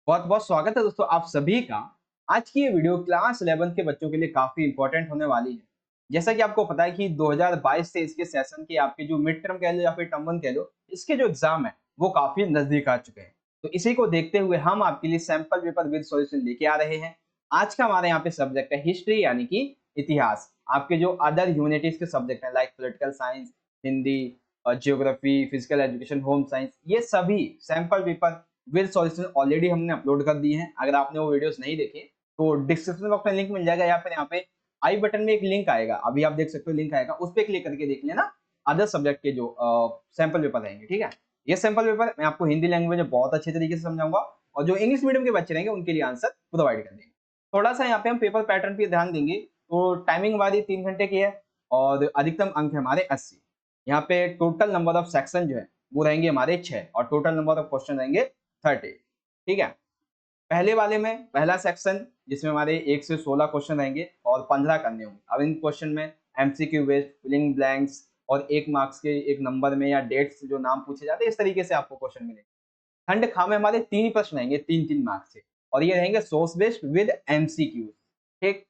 बहुत बहुत स्वागत है दोस्तों आप सभी का। आज की ये वीडियो क्लास 11 के बच्चों के लिए काफी इंपॉर्टेंट होने वाली है। जैसा कि आपको पता है कि 2022 से इसके सेशन के आपके जो मिड टर्म कह लो या फिर टर्म वन कह लो, इसके जो एग्जाम है वो काफी नजदीक आ चुके हैं। तो इसी को देखते हुए हम आपके लिए सैंपल पेपर विद सॉल्यूशन लेके आ रहे हैं। आज का हमारे यहाँ पे सब्जेक्ट है हिस्ट्री यानी कि इतिहास। आपके जो अदर ह्यूमैनिटीज के सब्जेक्ट है like political science, Hindi, geography, physical education, home science, ये सभी sample paper with solution already हमने अपलोड कर दिए हैं। अगर आपने वो वीडियोस नहीं देखे तो डिस्क्रिप्शन बॉक्स में लिंक मिल जाएगा या फिर यहाँ पे आई बटन में एक लिंक आएगा, अभी आप देख सकते हो लिंक आएगा, उस पर क्लिक करके देख लेना। अदर सब्जेक्ट के जो सैंपल पेपर रहेंगे, ठीक है। ये सैंपल पेपर मैं आपको हिंदी लैंग्वेज में बहुत अच्छे तरीके से समझाऊंगा और जो इंग्लिश मीडियम के बच्चे रहेंगे उनके लिए आंसर प्रोवाइड कर देंगे। थोड़ा सा यहाँ पे हम पेपर पैटर्न पे ध्यान देंगे। तो टाइमिंग हमारी 3 घंटे की है और अधिकतम अंक है हमारे 80। यहाँ पे टोटल नंबर ऑफ सेक्शन जो है वो रहेंगे हमारे 6 और टोटल नंबर ऑफ क्वेश्चन रहेंगे 30। ठीक है। पहले वाले में पहला सेक्शन जिसमें हमारे 1 से 16 क्वेश्चन रहेंगे और 15 करने होंगे। अब इन क्वेश्चन में एमसीक्यू बेस्ड, फिलिंग ब्लैंक्स और 1 मार्क्स के एक नंबर में या डेट्स जो नाम पूछे जाते हैं, इस तरीके से आपको क्वेश्चन मिलेंगे। खंड खा में हमारे 3 प्रश्न रहेंगे, 3-3 मार्क्स के, और ये रहेंगे सोर्स बेस्ड विद एमसीक्यू। ठीक।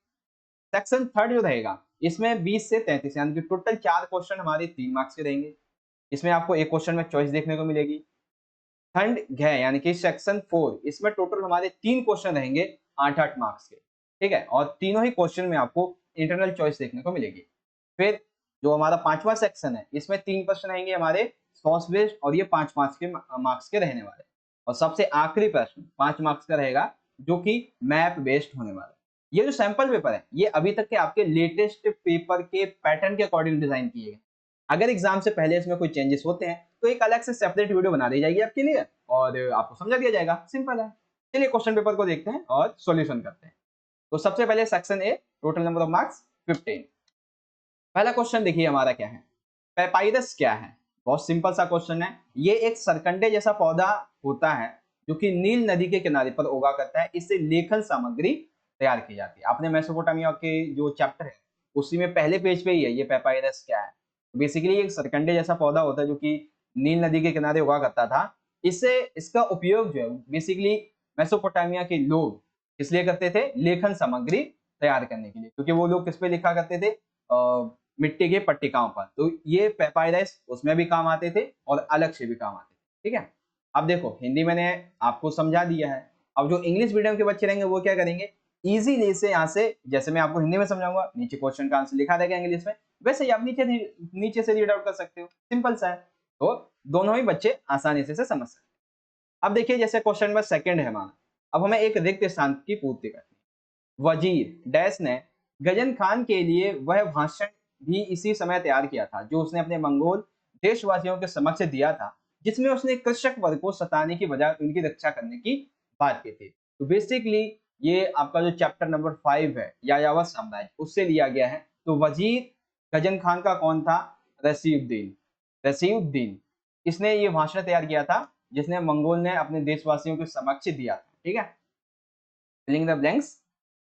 सेक्शन थर्ड जो रहेगा इसमें 20 से 33 यानी कि टोटल 4 क्वेश्चन हमारे 3 मार्क्स के रहेंगे। इसमें आपको एक क्वेश्चन में चॉइस देखने को मिलेगी। खंड घ यानी कि सेक्शन 4, इसमें टोटल हमारे 3 क्वेश्चन रहेंगे 8-8 मार्क्स के। ठीक है, और तीनों ही क्वेश्चन में आपको इंटरनल चॉइस देखने को मिलेगी। फिर जो हमारा 5वां सेक्शन है इसमें 3 प्रश्न रहेंगे हमारे सोर्स बेस्ड और ये 5 मार्क्स के रहने वाले। और सबसे आखिरी प्रश्न 5 मार्क्स का रहेगा जो कि मैप बेस्ड होने वाला है। ये जो सैंपल पेपर है ये अभी तक के आपके लेटेस्ट पेपर के पैटर्न के अकॉर्डिंग डिजाइन किए गए। अगर एग्जाम से पहले इसमें कोई चेंजेस होते हैं तो एक अलग से सेपरेट वीडियो बना दी जाएगी आपके लिए और आपको समझा दिया जाएगा। सिंपल है। चलिए क्वेश्चन पेपर को देखते हैं और सॉल्यूशन करते हैं। तो सबसे पहले section A, total number of marks 15। पहला क्वेश्चन देखिए हमारा क्या है, पेपाइरस क्या है। बहुत सिंपल सा क्वेश्चन है। ये एक सरकंडे जैसा पौधा होता है जो कि नील नदी के किनारे पर उगा करता है। इससे लेखन सामग्री तैयार की जाती है। आपने मेसोपोटामिया के जो चैप्टर है उसी में पहले पेज पे ही है ये पेपाइरस क्या है। बेसिकली एक सरकंडे जैसा पौधा होता है जो कि नील नदी के किनारे उगा करता था। इससे इसका उपयोग जो है बेसिकली मेसोपोटामिया के लोग इसलिए करते थे लेखन सामग्री तैयार करने के लिए, क्योंकि वो लोग किस पे लिखा करते थे, मिट्टी के पट्टिकाओं पर। तो ये पेपाइरस उसमें भी काम आते थे और अलग से भी काम आते थे। ठीक है। अब देखो हिंदी मैंने आपको समझा दिया है। अब जो इंग्लिश मीडियम के बच्चे रहेंगे वो क्या करेंगे, इजीली से यहाँ से, जैसे मैं आपको हिंदी में समझाऊंगा नीचे क्वेश्चन का आंसर लिखा रहेगा इंग्लिश में, वैसे ही आप नीचे से रीड आउट कर सकते हो। सिंपल सा है। तो दोनों ही बच्चे आसानी से समझ सकते हैं। अब देखिए जैसे क्वेश्चन नंबर सेकंड है हमारा। अब हमें एक रिक्त स्थान की पूर्ति करनी है। वजीर डैश ने गजन खान के लिए वह भाषण भी इसी समय तैयार किया था जो उसने अपने मंगोल देशवासियों के समक्ष दिया था, जिसमें उसने कृषक वर्ग को सताने की बजाय उनकी रक्षा करने की बात की थी। तो बेसिकली ये आपका जो चैप्टर नंबर 5 है यायावर साम्राज्य उससे लिया गया है। तो वजीर गजन खान का कौन था, रसीउद्दीन। रसीउद्दीन इसने ये भाषण तैयार किया था जिसने मंगोल ने अपने देशवासियों के समक्ष दिया था। ठीक है। फिलिंग द ब्लैंक्स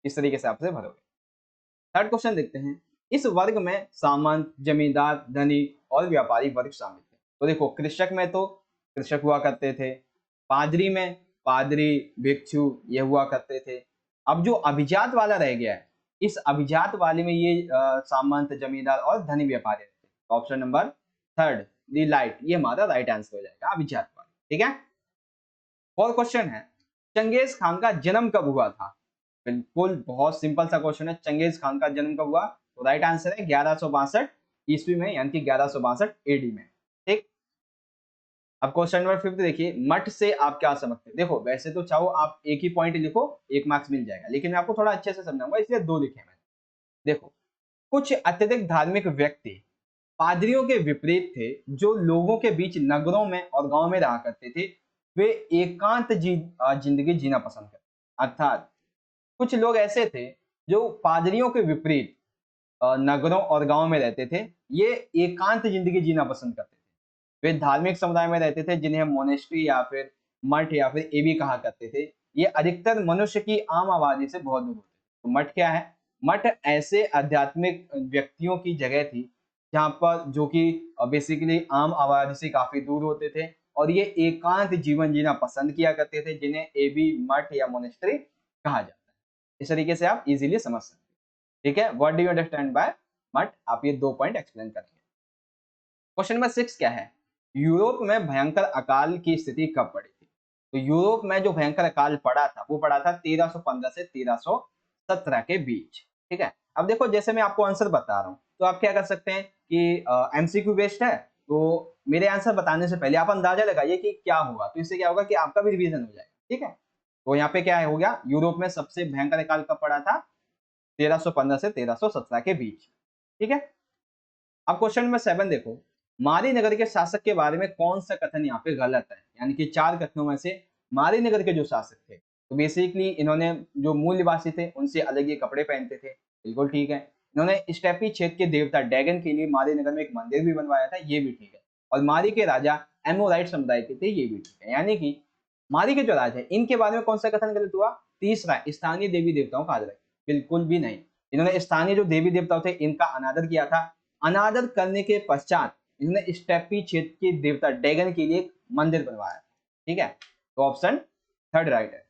इस तरीके से आपसे भरोगे। थर्ड क्वेश्चन देखते हैं। इस वर्ग में सामंत, जमींदार, धनी और व्यापारी वर्ग शामिल थे। तो देखो कृषक में तो कृषक हुआ करते थे, पादरी में पादरी, भिक्षु ये हुआ करते थे। अब जो अभिजात वाला रह गया है, इस अभिजात वाले में ये सामंत, जमींदार और धनी व्यापारी रहते हैं। तो ऑप्शन नंबर थर्ड दी लाइट ये हमारा राइट आंसर हो जाएगा, अभिजात वाला। ठीक है। फोर्थ क्वेश्चन है, चंगेज खान का जन्म कब हुआ था। बिल्कुल बहुत सिंपल सा क्वेश्चन है, चंगेज खान का जन्म कब हुआ। तो राइट आंसर है 1162 ईस्वी में यानी कि 1162 एडी में। ठीक। अब क्वेश्चन नंबर 5 देखिए, मठ से आप क्या समझते हैं। देखो वैसे तो चाहो आप एक ही पॉइंट लिखो, 1 मार्क्स मिल जाएगा, लेकिन मैं आपको थोड़ा अच्छे से समझाऊंगा इसलिए 2 लिखे मैंने। देखो कुछ अत्यधिक धार्मिक व्यक्ति पादरियों के विपरीत थे जो लोगों के बीच नगरों में और गांव में रहा करते थे। वे एकांत जिंदगी जीना पसंद करते। अर्थात कुछ लोग ऐसे थे जो पादरियों के विपरीत नगरों और गांव में रहते थे। ये एकांत जिंदगी जीना पसंद करते थे। वे धार्मिक समुदाय में रहते थे जिन्हें मोनेस्ट्री या फिर मठ या फिर एबी कहा करते थे। ये अधिकतर मनुष्य की आम आबादी से बहुत दूर होते थे। तो मठ क्या है, मठ ऐसे आध्यात्मिक व्यक्तियों की जगह थी जहाँ पर जो कि बेसिकली आम आबादी से काफी दूर होते थे और ये एकांत जीवन जीना पसंद किया करते थे, जिन्हें एबी मठ या मोनेस्ट्री कहा जाता है। इस तरीके से आप इजीली समझ सकते हैं। ठीक है, what do you understand bye मठ, आप ये 2 पॉइंट एक्सप्लेन करेंगे। क्वेश्चन नंबर 6 क्या है? यूरोप में भयंकर अकाल की स्थिति कब पड़ी थी? तो यूरोप में जो भयंकर अकाल पड़ा था वो पड़ा था 1315 से 1317 के बीच। ठीक है, अब देखो जैसे मैं आपको आंसर बता रहा हूँ तो आप क्या कर सकते हैं कि एमसीक्यू बेस्ड है, तो मेरे आंसर बताने से पहले आप अंदाजा लगाइए कि क्या होगा, तो इससे क्या होगा कि आपका भी रिवीजन हो जाएगा। ठीक है, तो यहाँ पे क्या हो गया, यूरोप में सबसे भयंकर अकाल कब पड़ा था? 1315 से 1317 के बीच। ठीक है, अब क्वेश्चन नंबर 7 देखो, मारी नगर के शासक के बारे में कौन सा कथन यहाँ पे गलत है? यानी कि 4 कथनों में से मारी नगर के जो शासक थे, तो बेसिकली इन्होंने जो मूल निवासी थे उनसे अलग ये कपड़े पहनते थे, बिल्कुल ठीक है। इन्होंने स्टेपी क्षेत्र के देवता डैगन के लिए मारी नगर में एक मंदिर भी बनवाया था, ये भी ठीक है। और मारी के राजा एमोराइट समुदाय के थे, ये भी ठीक है। यानी कि मारी के जो राजा है इनके बारे में कौन सा कथन गलत हुआ? तीसरा, स्थानीय देवी देवताओं का आदर, बिल्कुल भी नहीं। इन्होंने स्थानीय जो देवी देवताओं थे इनका अनादर किया था। अनादर करने के पश्चात इन्होंने स्टेपी क्षेत्र के देवता डैगन के लिए एक मंदिर बनवाया। ठीक है, तो ऑप्शन थर्ड राइट है।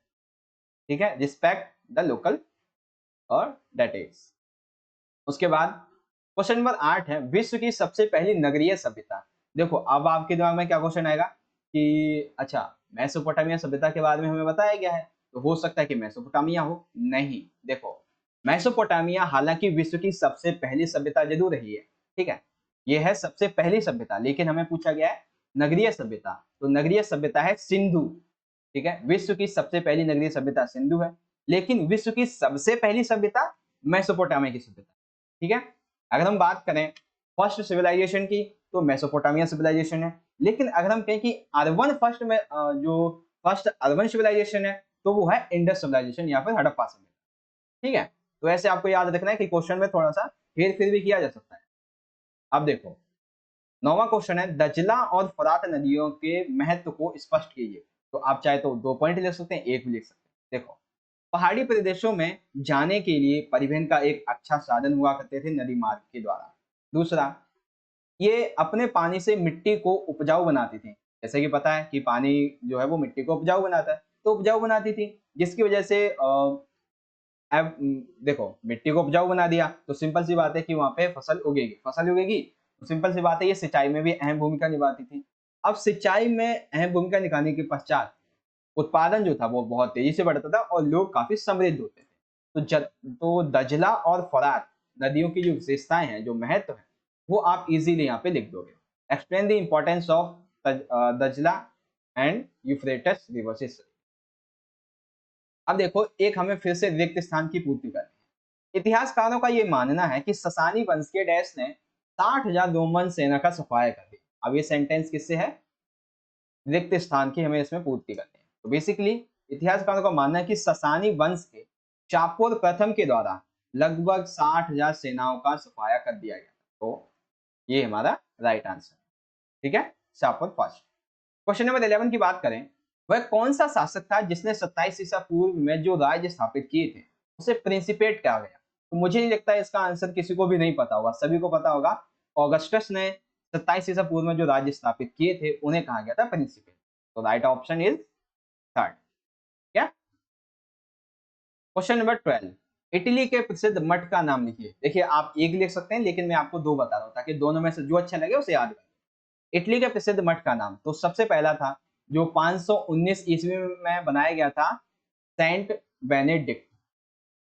ठीक है, रिस्पेक्ट द लोकल और डेट इज। उसके बाद क्वेश्चन नंबर 8 है, विश्व की सबसे पहली नगरीय सभ्यता। देखो अब आपके दिमाग में क्या क्वेश्चन आएगा कि अच्छा मेसोपोटामिया सभ्यता के बारे में हमें बताया गया है, तो हो सकता है कि मेसोपोटामिया हो। नहीं, देखो मेसोपोटामिया हालांकि विश्व की सबसे पहली सभ्यता जरूर रही है, ठीक है, ये है सबसे पहली सभ्यता, लेकिन हमें पूछा गया है नगरीय सभ्यता, तो नगरीय सभ्यता है सिंधु। ठीक है, विश्व की सबसे पहली नगरीय सभ्यता सिंधु है, लेकिन विश्व की सबसे पहली सभ्यता मेसोपोटामिया की सभ्यता। ठीक है, अगर हम बात करें फर्स्ट सिविलाइजेशन की तो मेसोपोटामिया सिविलाइजेशन है, लेकिन अगर हम कहें कि अर्बन फर्स्ट में जो फर्स्ट अर्बन सिविलाइजेशन है तो वो है इंडस सिविलाइजेशन या फिर हड़प्पा सभ्यता। ठीक है, तो ऐसे आपको याद रखना है कि क्वेश्चन में थोड़ा सा हेर फेर भी किया जा सकता है। अब देखो 9वां क्वेश्चन है, दजला और फरात नदियों के महत्व को स्पष्ट कीजिए। तो आप चाहे तो 2 पॉइंट लिख सकते हैं, एक भी लिख सकते हैं। देखो पहाड़ी प्रदेशों में जाने के लिए परिवहन का एक अच्छा साधन हुआ करते थे नदी मार्ग के द्वारा। दूसरा, ये अपने पानी से मिट्टी को उपजाऊ बनाती थी। जैसे कि पता है कि पानी जो है वो मिट्टी को उपजाऊ बनाता है, तो उपजाऊ बनाती थी, जिसकी वजह से अब देखो मिट्टी को उपजाऊ बना दिया तो सिंपल सी बात है कि वहां पे फसल उगेगी, फसल उगेगी तो सिंपल सी बात है ये सिंचाई में भी अहम भूमिका निभाती थी। अब सिंचाई में अहम भूमिका निभाने के पश्चात उत्पादन जो था वो बहुत तेजी से बढ़ता था और लोग काफी समृद्ध होते थे। तो दजला और फरात नदियों की जो विशेषताएं हैं, जो महत्व है, वो आप इजीली यहाँ पे लिख दोगे। Explain the importance of Dajla and Euphrates rivers. अब देखो एक हमें फिर से रिक्त स्थान की पूर्ति करनी है। इतिहासकारों का ये मानना है कि ससानी वंश के डैश ने 60,000 रोमन सेना का सफाया कर दिया। अब ये सेंटेंस किससे है? रिक्त स्थान की हमें इसमें पूर्ति करनी है। तो बेसिकली इतिहासकारों का मानना है कि ससानी वंश के शापुर प्रथम के द्वारा लगभग 60,000 सेनाओं का सफाया कर दिया गया। तो ये हमारा राइट आंसर। ठीक है, शापुर फर्स्ट। क्वेश्चन नंबर 11 की बात करें, वह कौन सा शासक था जिसने 27 ईसा पूर्व में जो राज्य स्थापित किए थे उसे प्रिंसिपेट कहा गया? तो मुझे नहीं लगता इसका आंसर किसी को भी नहीं पता होगा, सभी को पता होगा। ऑगस्टस ने 27 ईसा पूर्व में जो राज्य स्थापित किए थे उन्हें कहा गया था प्रिंसिपेट। तो राइट ऑप्शन इज थर्ड। क्या? क्वेश्चन नंबर 12, इटली के प्रसिद्ध मठ का नाम लिखिए। देखिए आप एक लिख सकते हैं, लेकिन मैं आपको 2 बता रहा हूँ ताकि दोनों में से जो अच्छा लगे उसे याद करें। इटली के प्रसिद्ध मठ का नाम, तो सबसे पहला था जो 519 ईस्वी में बनाया गया था, सेंट बेनेडिक्ट,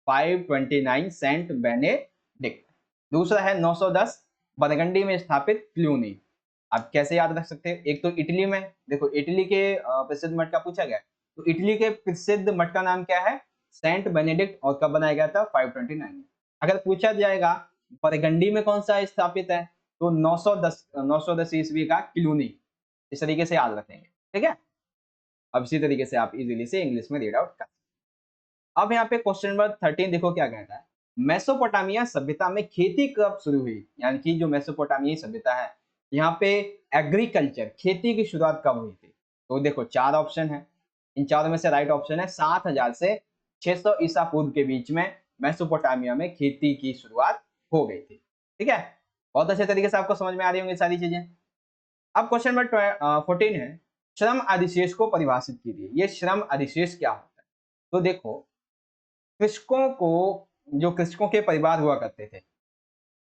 529 सेंट बेनेडिक्ट। दूसरा है 910 बरगंडी में स्थापित क्लूनी। आप कैसे याद रख सकते हैं? एक तो इटली में, देखो इटली के प्रसिद्ध मठ का पूछा गया, तो इटली के प्रसिद्ध मठ का नाम क्या है? सेंट बेनेडिक्ट, और कब बनाया गया था? 529 में। अगर पूछा जाएगा बरगंडी में कौन सा स्थापित है, तो 910 ईस्वी का क्लूनी। इस तरीके से याद रखेंगे, ठीक है। अब इसी तरीके से आप इजीली से इंग्लिश में रीड आउट कर। अब यहाँ पे क्वेश्चन नंबर 13 देखो क्या कहता है, मेसोपोटामिया सभ्यता में खेती कब शुरू हुई? यानी कि जो मेसोपोटामिया सभ्यता है यहाँ पे एग्रीकल्चर, खेती की शुरुआत कब हुई थी? तो देखो 4 ऑप्शन है, इन चारों में से राइट ऑप्शन है 7000 से 600 ईसा पूर्व के बीच में मेसोपोटामिया में खेती की शुरुआत हो गई थी। ठीक है, बहुत अच्छे तरीके से आपको समझ में आ रही होंगी सारी चीजें। अब क्वेश्चन नंबर 14 है, श्रम अधिशेष को परिभाषित कीजिए। ये श्रम अधिशेष क्या होता है? तो देखो, कृषकों को, जो कृषकों के परिवार हुआ करते थे,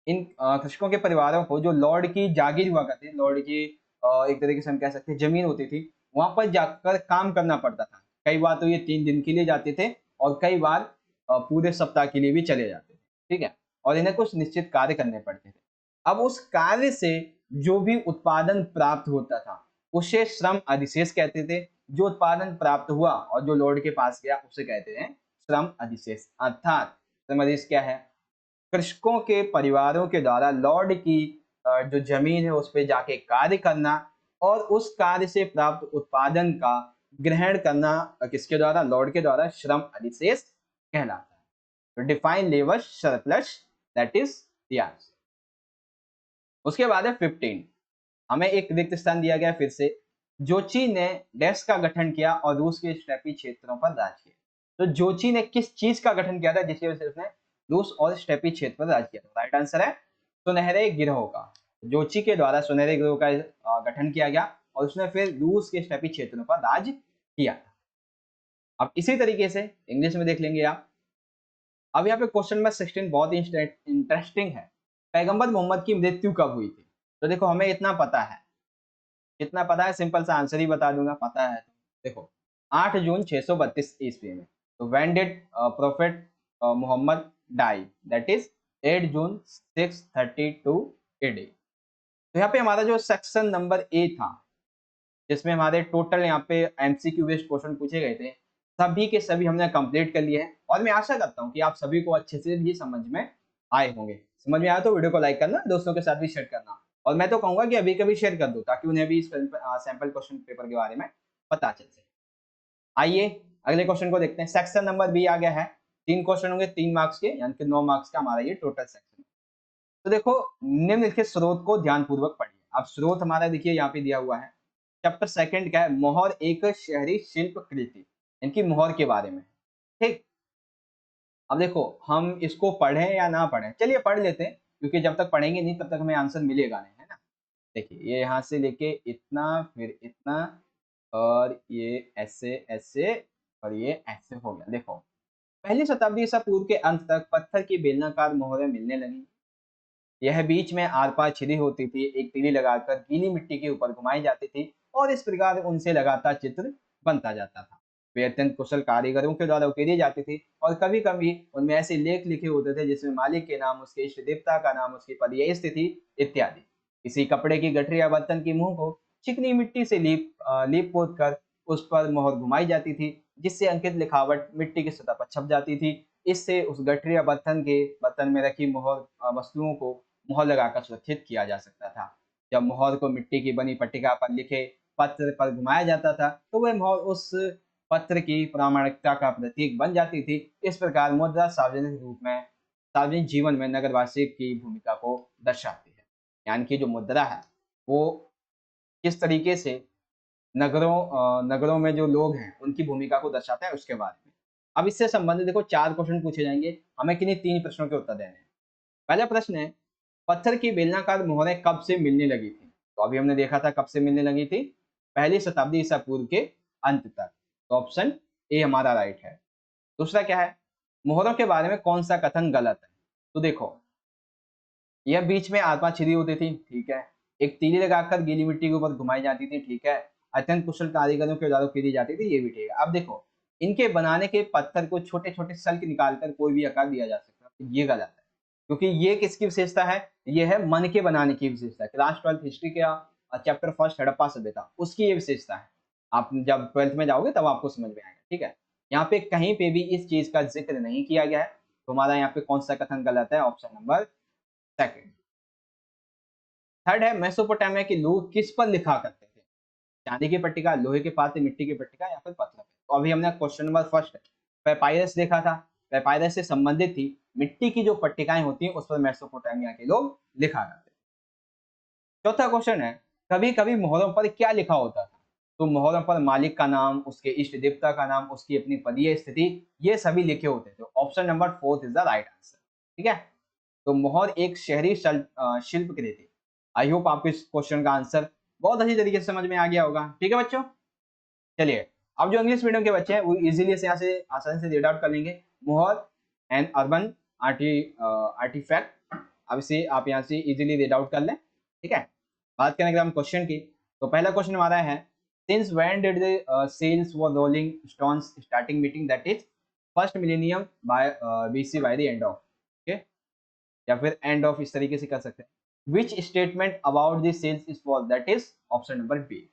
इन कृषकों के परिवारों को जो लॉर्ड की जागीर हुआ करती थी, लॉर्ड की एक तरीके से हम कह सकते हैं जमीन होती थी, वहां पर जाकर काम करना पड़ता था। कई बार तो ये 3 दिन के लिए जाते थे और कई बार पूरे सप्ताह के लिए भी चले जाते थे, ठीक है। और इन्हें कुछ निश्चित कार्य करने पड़ते थे। अब उस कार्य से जो भी उत्पादन प्राप्त होता था उसे श्रम अधिशेष कहते थे। जो उत्पादन प्राप्त हुआ और जो लॉर्ड के पास गया उसे कहते हैं श्रम अधिशेष। अर्थात श्रम अधिशेष क्या है? कृषकों के परिवारों के द्वारा लॉर्ड की जो जमीन है उस पे जाके कार्य करना और उस कार्य से प्राप्त उत्पादन का ग्रहण करना किसके द्वारा? लॉर्ड के द्वारा श्रम अधिशेष कहलाता है। तो define labour surplus, that is the answer. उसके बाद है 15, हमें एक रिक्त स्थान दिया गया फिर से। जोची ने डैश का गठन किया और रूस के स्टेपी क्षेत्रों पर राज किया। तो जोची ने किस चीज का गठन किया था जिसकी वजह से उसने रूस और स्टेपी क्षेत्र पर राज किया था? राइट आंसर है सुनहरे गिरोह का। जोची के द्वारा सुनहरे गिरोह का गठन किया गया और उसने फिर रूस के स्टेपी क्षेत्रों पर राज किया था। अब इसी तरीके से इंग्लिश में देख लेंगे आप। अब यहाँ पे क्वेश्चन नंबर 16 बहुत इंटरेस्टिंग है। पैगंबर मोहम्मद की मृत्यु कब हुई थी? तो देखो, हमें इतना पता है, कितना पता है, सिंपल सा आंसर ही बता दूंगा, पता है तो। देखो, 8 जून 632 ईस्वी में। तो when did prophet Mohammed die? That is 8 June 632 AD. तो यहाँ पे हमारा जो सेक्शन नंबर ए था, जिसमें हमारे टोटल यहाँ पे एमसीक्यू बेस्ड क्वेश्चन पूछे गए थे, सभी के सभी हमने कंप्लीट कर लिए हैं और मैं आशा करता हूँ कि आप सभी को अच्छे से भी समझ में आए होंगे। समझ में आया तो वीडियो को लाइक करना, दोस्तों के साथ भी शेयर करना और मैं तो कहूंगा कि अभी कभी शेयर कर दो ताकि उन्हें भी इस सैंपल क्वेश्चन पेपर के बारे में पता चल सके। आइए अगले क्वेश्चन को देखते हैं। सेक्शन नंबर बी आ गया है। 3 क्वेश्चन होंगे 3 मार्क्स के, यानी कि 9 मार्क्स का हमारा ये टोटल सेक्शन। तो देखो, निम्नलिखित स्रोत को ध्यानपूर्वक पढ़िए। अब स्रोत हमारा देखिए यहाँ पे दिया हुआ है। चैप्टर सेकंड क्या है? मोहर एक शहरी शिल्प कृति, इनकी मोहर के बारे में, ठीक। अब देखो, हम इसको पढ़ें या ना पढ़ें, चलिए पढ़ लेते हैं क्योंकि जब तक पढ़ेंगे नहीं तब तक हमें आंसर मिलेगा नहीं, है ना। देखिए, ये यहाँ से लेके इतना, फिर इतना, और ये ऐसे ऐसे, और ये ऐसे हो गया। देखो, पहली शताब्दी ईसा पूर्व के अंत तक पत्थर की बेलनाकार मोहरें मिलने लगी। यह बीच में आर पार छिदी होती थी, एक तीली लगाकर गीली मिट्टी के ऊपर घुमाई जाती थी और इस प्रकार उनसे लगातार चित्र बनता जाता था। वे अत्यंत कुशल कारीगरों के द्वारा उकेरी जाती थी और कभी कभी उनमें ऐसे लेख लिखे होते थे जिसमें मालिक के नाम, उसके इष्ट देवता का नाम, उसकी पदीय स्थिति इत्यादि। किसी कपड़े की गठरी या बर्तन की मुंह को चिकनी मिट्टी से लीप पोत कर उस पर मोहर घुमाई जाती थी, जिससे अंकित लिखावट मिट्टी की सतह पर छप जाती थी। इससे उस गठरी या बर्तन में रखी मोहर वस्तुओं को मोहर लगाकर सुरक्षित किया जा सकता था। जब मोहर को मिट्टी की बनी पट्टिका पर लिखे पत्र पर घुमाया जाता था तो वह मोहर उस पत्र की प्रामाणिकता का प्रतीक बन जाती थी। इस प्रकार मुद्रा सार्वजनिक रूप में, सार्वजनिक जीवन में नगरवासी की भूमिका को दर्शाती है। यानी कि जो मुद्रा है वो किस तरीके से नगरों में जो लोग हैं उनकी भूमिका को दर्शाता है, उसके बारे में। अब इससे संबंधित देखो 4 क्वेश्चन पूछे जाएंगे, हमें किन्हीं 3 प्रश्नों के उत्तर देने हैं। पहला प्रश्न है, पत्थर की बेलनाकार मोहरें कब से मिलने लगी थी? तो अभी हमने देखा था कब से मिलने लगी थी, पहली शताब्दी ईसा पूर्व के अंत तक। तो ऑप्शन ए हमारा राइट है। दूसरा क्या है, मोहरों के बारे में कौन सा कथन गलत है? तो देखो, यह बीच में आत्मा छिदी होती थी, ठीक है। एक तीली लगाकर गीली मिट्टी के ऊपर घुमाई जाती थी, ठीक है। अत्यंत कुशल कारीगरों के द्वारा की जाती थी, ये भी ठीक है। अब देखो, इनके बनाने के पत्थर को छोटे छोटे सल्क निकालकर कोई भी आकार दिया जा सकता है, तो ये गलत है क्योंकि ये किसकी विशेषता है? ये है मन के बनाने की विशेषता। क्लास 12 हिस्ट्री के चैप्टर फर्स्ट हड़प्पा सभ्यता, उसकी ये विशेषता है। आप जब 12th में जाओगे तब आपको समझ में आएगा, ठीक है। यहाँ पे कहीं पे भी इस चीज का जिक्र नहीं किया गया है, तो हमारा यहाँ पे कौन सा कथन गलत है? Option number second. थर्ड है, मेसोपोटामिया के लोग किस पर लिखा करते थे? चांदी की पट्टिका, लोहे के पात्र, मिट्टी की पट्टिका या फिर पत्थर पे? तो अभी हमने क्वेश्चन नंबर फर्स्ट पेपायरस देखा था। पेपायरस से संबंधित थी, मिट्टी की जो पट्टिकाएं होती हैं उस पर मेसोपोटामिया के लोग लिखा करते थे। चौथा क्वेश्चन है, कभी कभी मोहरों पर क्या लिखा होता था? तो मोहरों पर मालिक का नाम, उसके इष्ट देवता का नाम, उसकी अपनी पदीय स्थिति, ये सभी लिखे होते थे। Option number fourth is the right answer, ठीक है। तो मोहर एक शहरी शिल्प कृति। आई होप आपको इस क्वेश्चन का आंसर बहुत अच्छी तरीके से समझ में आ गया होगा, ठीक है बच्चों। चलिए, अब जो इंग्लिश मीडियम के बच्चे हैं वो इजीली से यहाँ से आसानी से रीड आउट कर लेंगे। मोहर एंड अर्बन आर्टिफैक्ट, अब इसे आप यहाँ से इजीली रीड आउट कर लें, ठीक है। बात करें अगर हम क्वेश्चन की, तो पहला क्वेश्चन हमारा है since when did the seals for rolling stones starting meeting, that is first millennium by BC by the end of, okay, या फिर एंड ऑफ इस तरीके से कर सकते हैं। Which statement about the seals is false, that is option number B.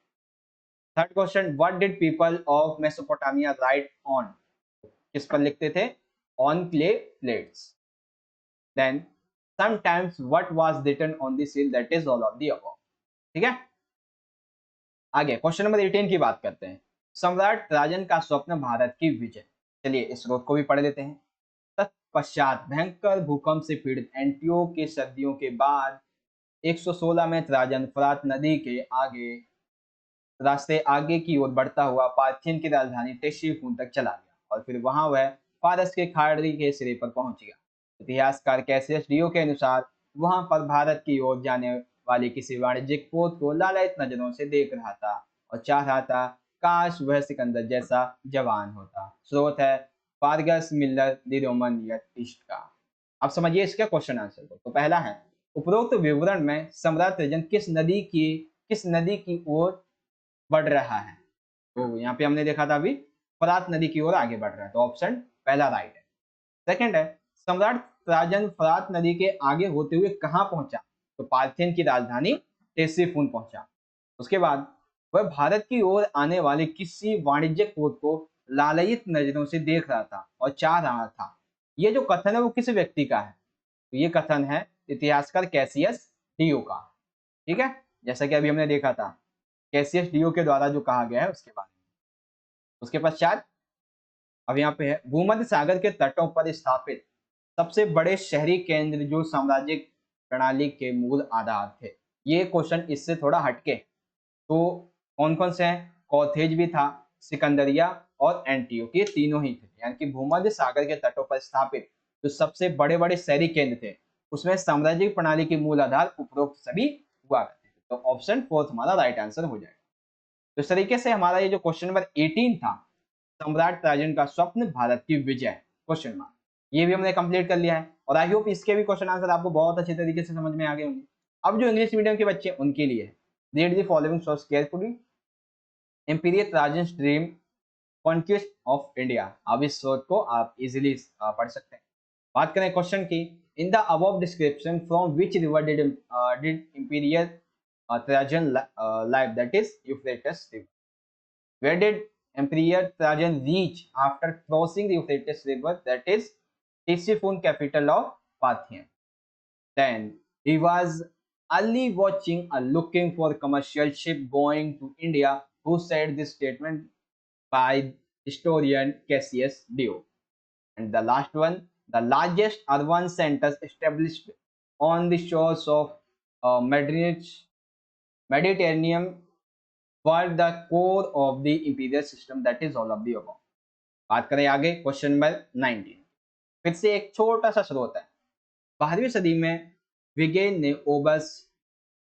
Third question, what did people of Mesopotamia write on, किस पर लिखते थे, on clay plates. Then sometimes what was written on the seal, that is all of the above, ठीक है। आगे question number 18 की बात करते हैं। सम्राट राजन का स्वप्न भारत की विजय, चलिए इस स्रोत को भी पढ़ लेते हैं। तत्पश्चात भयंकर भूकंप से पीड़ित एंटियोक के सदियों के बाद 116 में राजन फरात नदी के आगे रास्ते आगे की ओर बढ़ता हुआ पार्थियन की राजधानी टेशीफून तक चला गया और फिर वहां वह फारस के खाड़ी के सिरे पर पहुंच गया। इतिहासकार कैसियस डियो के अनुसार वहां पर भारत की ओर जाने वाले किसी वाणिज्यिक पोत को लालयित नजरों से देख रहा था और चाह रहा था काश वह सिकंदर जैसा जवान होता। स्रोत है फारगस मिलर द रोमन ईस्ट का। अब समझिए इसका क्वेश्चन आंसर को। तो पहला है उपरोक्त विवरण में सम्राट रजन किस नदी की ओर बढ़ रहा है, तो यहाँ पे हमने देखा था अभी फरात नदी की ओर आगे बढ़ रहा है, तो ऑप्शन पहला राइट है। सेकंड है सम्राट ट्राजन फरात नदी के आगे होते हुए कहाँ पहुंचा, तो पार्थियन की राजधानी टेसिफून पहुंचा। उसके बाद वह भारत की ओर आने वाले किसी वाणिज्यिक पोत को लालयित नजरों से देख रहा था और चाह रहा था। ये जो कथन है वो किस व्यक्ति का है, तो ये कथन है इतिहासकार कैसियस डियो का, ठीक है, जैसा कि अभी हमने देखा था कैसियस डियो के द्वारा जो कहा गया है उसके बारे में। उसके पश्चात अब यहाँ पे है भूमध्य सागर के तटों पर स्थापित सबसे बड़े शहरी केंद्र जो साम्राज्यिक प्रणाली के मूल आधार थे। ये क्वेश्चन इससे थोड़ा हटके, तो कौन कौन से हैं, कौथेज भी था, सिकंदरिया और एंटियोक, ये तीनों ही थे। यानी कि भूमध्य सागर के तटों पर स्थापित जो सबसे बड़े बड़े शहरी केंद्र थे उसमें साम्राज्यिक प्रणाली के मूल आधार उपरोक्त सभी हुआ करते थे। तो ऑप्शन फोर्थ हमारा राइट आंसर हो जाएगा। तो इस तरीके से हमारा ये जो क्वेश्चन नंबर 18 था, सम्राट ट्राजन का स्वप्न भारत की विजय क्वेश्चन मार्क, ये भी हमने कंप्लीट कर लिया है और आई होप इसके भी क्वेश्चन आंसर आपको बहुत अच्छे तरीके से समझ में आ गए होंगे। अब जो इंग्लिश मीडियम के बच्चे उनके लिए read the following source carefully. Imperial Trajan dream conquest of India, अब इस सोच को आप इजीली पढ़ सकते हैं। बात करें क्वेश्चन की, in the above description from which river did imperial Trajan life, that is Euphrates River. Where did Emperor Trajan reach after crossing the Euphrates River, that is Ctesiphon, capital of Parthian. Then he was early watching or looking for commercial ship going to India, who said this statement by historian Cassius Dio. And the last one, the largest urban centers established on the shores of Mediterranean were the core of the imperial system, that is all of the above. बात करें आगे question number 19, फिर से एक छोटा सा स्रोत है। 12वीं सदी में विगेन ने ओबस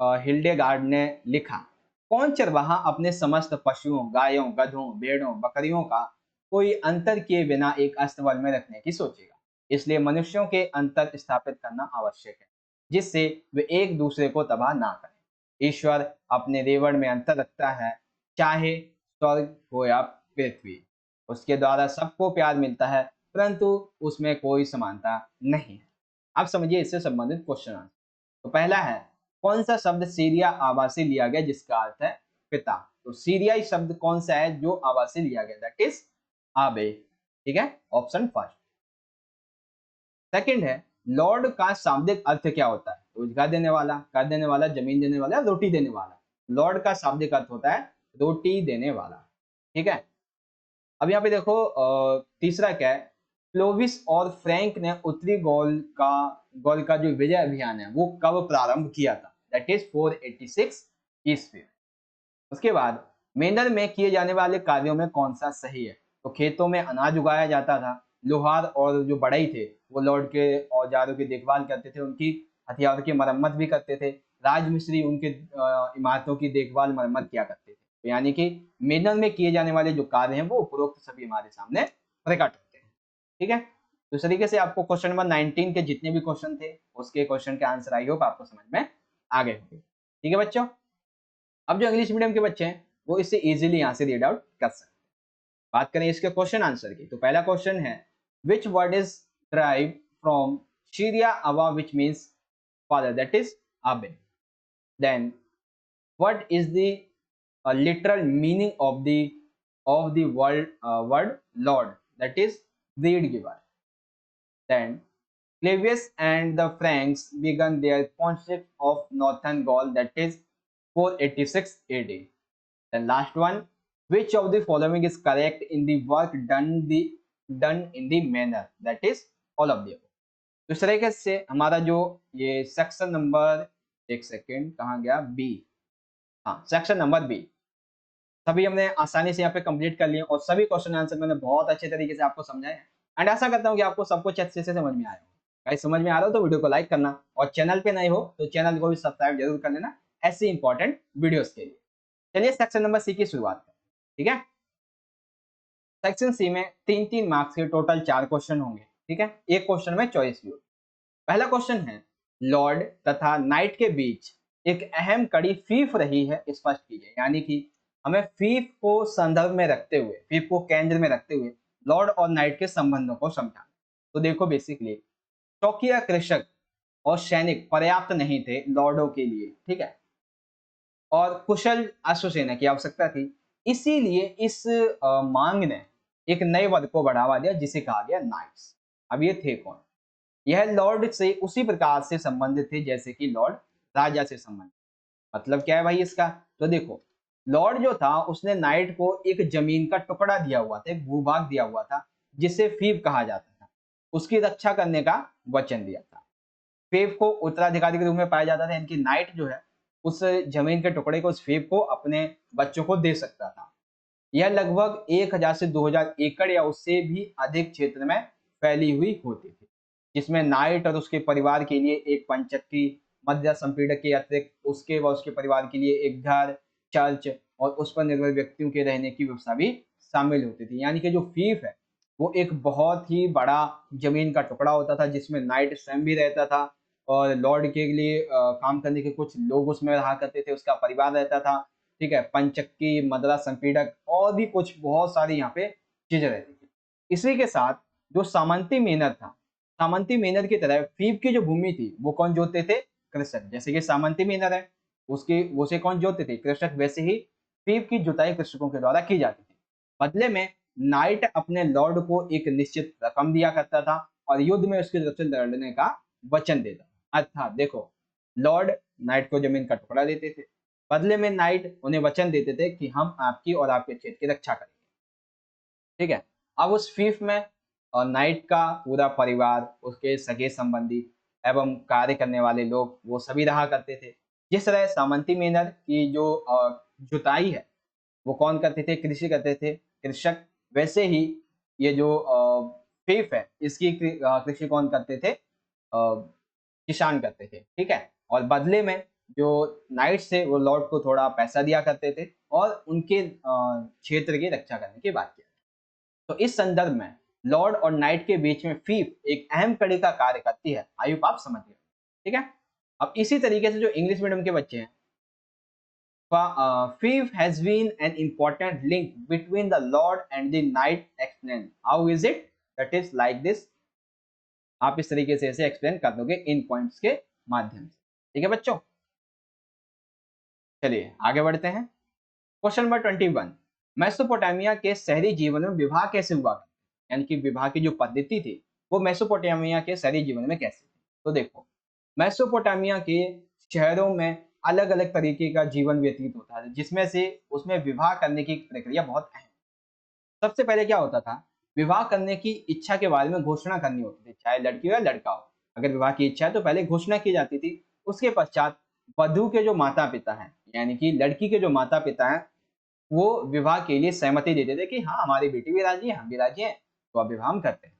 हिल्डेगार्ड ने लिखा, कौन चरवाहा अपने समस्त पशुओं, गायों, गधों, भेड़ों, बकरियों का कोई अंतर किए बिना एक अस्तबल में रखने की सोचेगा। इसलिए मनुष्यों के अंतर स्थापित करना आवश्यक है जिससे वे एक दूसरे को तबाह ना करें। ईश्वर अपने रेवण में अंतर रखता है, चाहे स्वर्ग हो या पृथ्वी, उसके द्वारा सबको प्यार मिलता है परंतु उसमें कोई समानता नहीं है। अब समझिए इससे संबंधित क्वेश्चन आंसर। तो पहला है कौन सा शब्द सीरिया आवासी लिया गया जिसका अर्थ है पिता, तो सीरियाई शब्द कौन सा है जो आवासी लिया गया, दैट इज आबे, ठीक है, ऑप्शन फर्स्ट। सेकंड है लॉर्ड का शाब्दिक अर्थ क्या होता है, रोजगार देने वाला, कर देने वाला, जमीन देने वाला, रोटी देने वाला। लॉर्ड का शाब्दिक अर्थ होता है रोटी देने वाला, ठीक है। अब यहाँ पे देखो तीसरा क्या है, क्लोविस और फ्रैंक ने उत्तरी गॉल का जो विजय अभियान है वो कब प्रारंभ किया था, दैट इज 486 ईस्वी। उसके बाद मेंदर में किए जाने वाले कार्यों में कौन सा सही है, तो खेतों में अनाज उगाया जाता था, लोहार और जो बढ़ई थे वो लॉर्ड के औजारों की देखभाल करते थे, उनकी हथियारों की मरम्मत भी करते थे, राजमिस्त्री उनके इमारतों की देखभाल मरम्मत किया करते थे। तो यानी कि मेनल में किए जाने वाले जो कार्य हैं वो उपरोक्त सभी हमारे सामने प्रकट होते हैं। ठीक है, तो इस तरीके से आपको क्वेश्चन नंबर 19 के जितने भी क्वेश्चन थे उसके क्वेश्चन के आंसर आई होप आपको समझ में आ गए होंगे। ठीक है बच्चों, अब जो इंग्लिश मीडियम के बच्चे हैं वो इससे इजीली यहाँ से रीड आउट कर सकते हैं। बात करें इसके क्वेश्चन आंसर की, तो पहला क्वेश्चन है which word is derived from शीरिया अवा which means father, that is अबे। Then what is the literal meaning of the word Lord, that is breed giver. Then Clavius and the Franks began their concept of Northern Gaul, that is 486 AD. Then last one, which of the following is correct in the work done in the manner, that is all of the above. तो इस तरीके से हमारा जो ये section number, एक second कहाँ गया, बी, हाँ सेक्शन नंबर बी, सभी हमने आसानी से यहाँ पे कंप्लीट कर लिए और सभी क्वेश्चन आंसर मैंने बहुत अच्छे तरीके से आपको समझाया है। एंड आशा करता हूँ कि आपको सब कुछ अच्छे से समझ में आया हो। गाइस समझ में आ रहा हो तो वीडियो को लाइक करना और चैनल पे नए हो तो चैनल को भी सब्सक्राइब जरूर कर लेना ऐसे इंपॉर्टेंट वीडियोस के लिए। चलिए सेक्शन नंबर सी की शुरुआत करें। ठीक है, सेक्शन सी में 3-3 मार्क्स के टोटल 4 क्वेश्चन होंगे। ठीक है, एक क्वेश्चन में चॉइस भी होगी। पहला क्वेश्चन है लॉर्ड तथा नाइट के बीच एक अहम कड़ी फीफ रही है, स्पष्ट कीजिए। यानी कि हमें फीफ को संदर्भ में रखते हुए, फीफ को केंद्र में रखते हुए लॉर्ड और नाइट के संबंधों को समझाना। तो देखो बेसिकली चौकिया कृषक और सैनिक पर्याप्त नहीं थे लॉर्डों के लिए, ठीक है, और कुशल अश्वसेना की आवश्यकता थी। इसीलिए इस मांग ने एक नए वर्ग को बढ़ावा दिया जिसे कहा गया नाइट्स। अब ये थे कौन? यह लॉर्ड से उसी प्रकार से संबंधित थे जैसे कि लॉर्ड राजा से संबंधित। मतलब क्या है भाई इसका? तो देखो लॉर्ड जो था उसने नाइट को एक जमीन का टुकड़ा दिया हुआ था, एक भूभाग दिया हुआ था जिसे फीव कहा जाता था, उसकी रक्षा करने का वचन दिया था। फेव को उत्तराधिकारी के रूप में पाया जाता था, इनकी नाइट जो है उस जमीन के टुकड़े को, उस फेव को अपने बच्चों को दे सकता था। यह लगभग 1000 से 2000 एकड़ या उससे भी अधिक क्षेत्र में फैली हुई होती थी, जिसमें नाइट और उसके परिवार के लिए एक पंचक्की, मध्य संपीड़क के अतिरिक्त उसके व उसके परिवार के लिए एक घर, चर्च और उस पर निर्भर व्यक्तियों के रहने की व्यवस्था भी शामिल होती थी। यानी कि जो फीफ है वो एक बहुत ही बड़ा जमीन का टुकड़ा होता था जिसमें नाइट स्वयं भी रहता था और लॉर्ड के लिए काम करने के कुछ लोग उसमें रहा करते थे, उसका परिवार रहता था। ठीक है, पंचक्की, मदरा संपीड़क और भी कुछ बहुत सारी यहाँ पे चीजें रहती थी। इसी के साथ जो सामंती मेनर था, सामंती मेनर की तरह फीफ की जो भूमि थी वो कौन जोतते थे? कृषक। जैसे कि सामंती मेनर है उसकी, उसे कौन जोतते थे? कृषक। वैसे ही फीफ की जुताई कृषकों के द्वारा की जाती थी। बदले में नाइट अपने लॉर्ड को एक निश्चित रकम दिया करता था और युद्ध में उसकी तरफ से लड़ने का वचन देता। अर्थात देखो लॉर्ड नाइट को जमीन का टुकड़ा देते थे, बदले में नाइट उन्हें वचन देते थे कि हम आपकी और आपके क्षेत्र की रक्षा करेंगे। ठीक है, अब उस फीफ में नाइट का पूरा परिवार, उसके सगे संबंधी एवं कार्य करने वाले लोग वो सभी रहा करते थे। जिस तरह सामंती मेनर की जो जुताई है वो कौन करते थे? कृषि करते थे, कृषक। वैसे ही ये जो फीफ है इसकी कृषि कौन करते थे? किसान करते थे। ठीक है, और बदले में जो नाइट्स थे वो लॉर्ड को थोड़ा पैसा दिया करते थे और उनके क्षेत्र की रक्षा करने की बात किया। तो इस संदर्भ में लॉर्ड और नाइट के बीच में फीफ एक अहम कड़ी का कार्य करती है। आई होप आप समझ गए। ठीक है, अब इसी तरीके से जो इंग्लिश मीडियम के बच्चे हैं, fief has been an important link between the lord and the knight. Explain how is it? That is like this. आप इस तरीके से इसे एक्सप्लेन कर दोगे इन पॉइंट्स के माध्यम से। ठीक है बच्चों, चलिए आगे बढ़ते हैं। क्वेश्चन नंबर 21, मेसोपोटामिया के शहरी जीवन में विवाह कैसे हुआ? यानी कि विवाह की जो पद्धति थी वो मेसोपोटामिया के शहरी जीवन में कैसे थी? तो देखो मेसोपोटामिया के शहरों में अलग अलग तरीके का जीवन व्यतीत होता है जिसमें से उसमें विवाह करने की प्रक्रिया बहुत अहम। सबसे पहले क्या होता था? विवाह करने की इच्छा के बारे में घोषणा करनी होती थी, चाहे लड़की हो या लड़का हो। अगर विवाह की इच्छा है तो पहले घोषणा की जाती थी। उसके पश्चात वधु के जो माता पिता हैं, यानी कि लड़की के जो माता पिता हैं, वो विवाह के लिए सहमति देते थे कि हाँ हमारी बेटी भी राजी है, हम भी राजी हैं, तो अब विवाह हम करते हैं।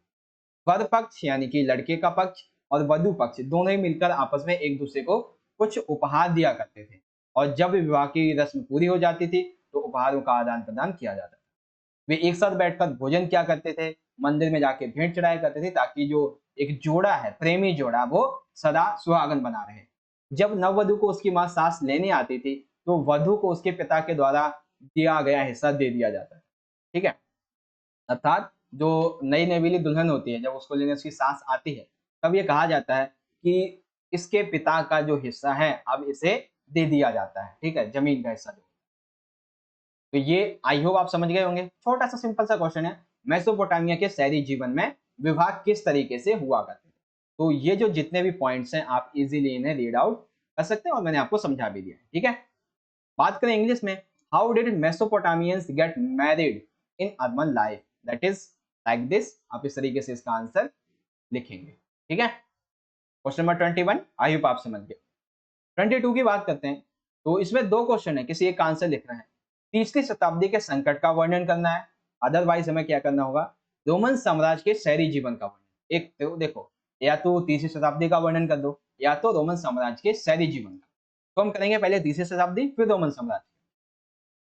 वर पक्ष यानी कि लड़के का पक्ष और वधु पक्ष दोनों ही मिलकर आपस में एक दूसरे को कुछ उपहार दिया करते थे और जब विवाह की रस्म पूरी हो जाती थी तो उपहारों का आदान प्रदान किया जाता था। वे एक साथ बैठकर भोजन किया करते थे, मंदिर में जाके भेंट चढ़ाया करते थे, ताकि जो एक जोड़ा है, प्रेमी जोड़ा, वो सदा सुहागन बना रहे। जब नववधु को उसकी माँ सांस लेने आती थी, तो वधु को उसके पिता के द्वारा दिया गया हिस्सा दे दिया जाता है। ठीक है? अर्थात जो नई नवेली दुल्हन होती है, जब उसको लेने उसकी सास आती है, तब ये कहा जाता है कि इसके पिता का जो हिस्सा है, अब इसे दे दिया जाता है। ठीक है? जमीन का हिस्सा जो। तो ये आई होप आप समझ गए होंगे। छोटा सा सिंपल सा क्वेश्चन है, मेसोपोटामिया के शहरी जीवन में विवाह किस तरीके से हुआ करते थे। तो ये जो जितने भी पॉइंट्स हैं, आप इजीली इन्हें रीड आउट कर सकते हैं और मैंने आपको समझा भी दिया है। ठीक है? बात करें इंग्लिश में, how did मेसोपोटामियंस get married in urban life, that is like this. आप इस तरीके से इसका आंसर लिखेंगे। ठीक है? क्वेश्चन नंबर 21 आई होप आप समझ गए। 22 की बात करते हैं, तो इसमें दो क्वेश्चन है, किसी एक का आंसर लिखना है। तीसरी शताब्दी के संकट का वर्णन करना है, अदरवाइज हमें क्या करना होगा, रोमन साम्राज्य के शहरी जीवन का वर्णन। एक तो देखो, या तो तीसरी शताब्दी का वर्णन कर दो, या तो रोमन साम्राज्य के शहरी जीवन का। तो हम करेंगे पहले तीसरी शताब्दी, फिर रोमन साम्राज्य।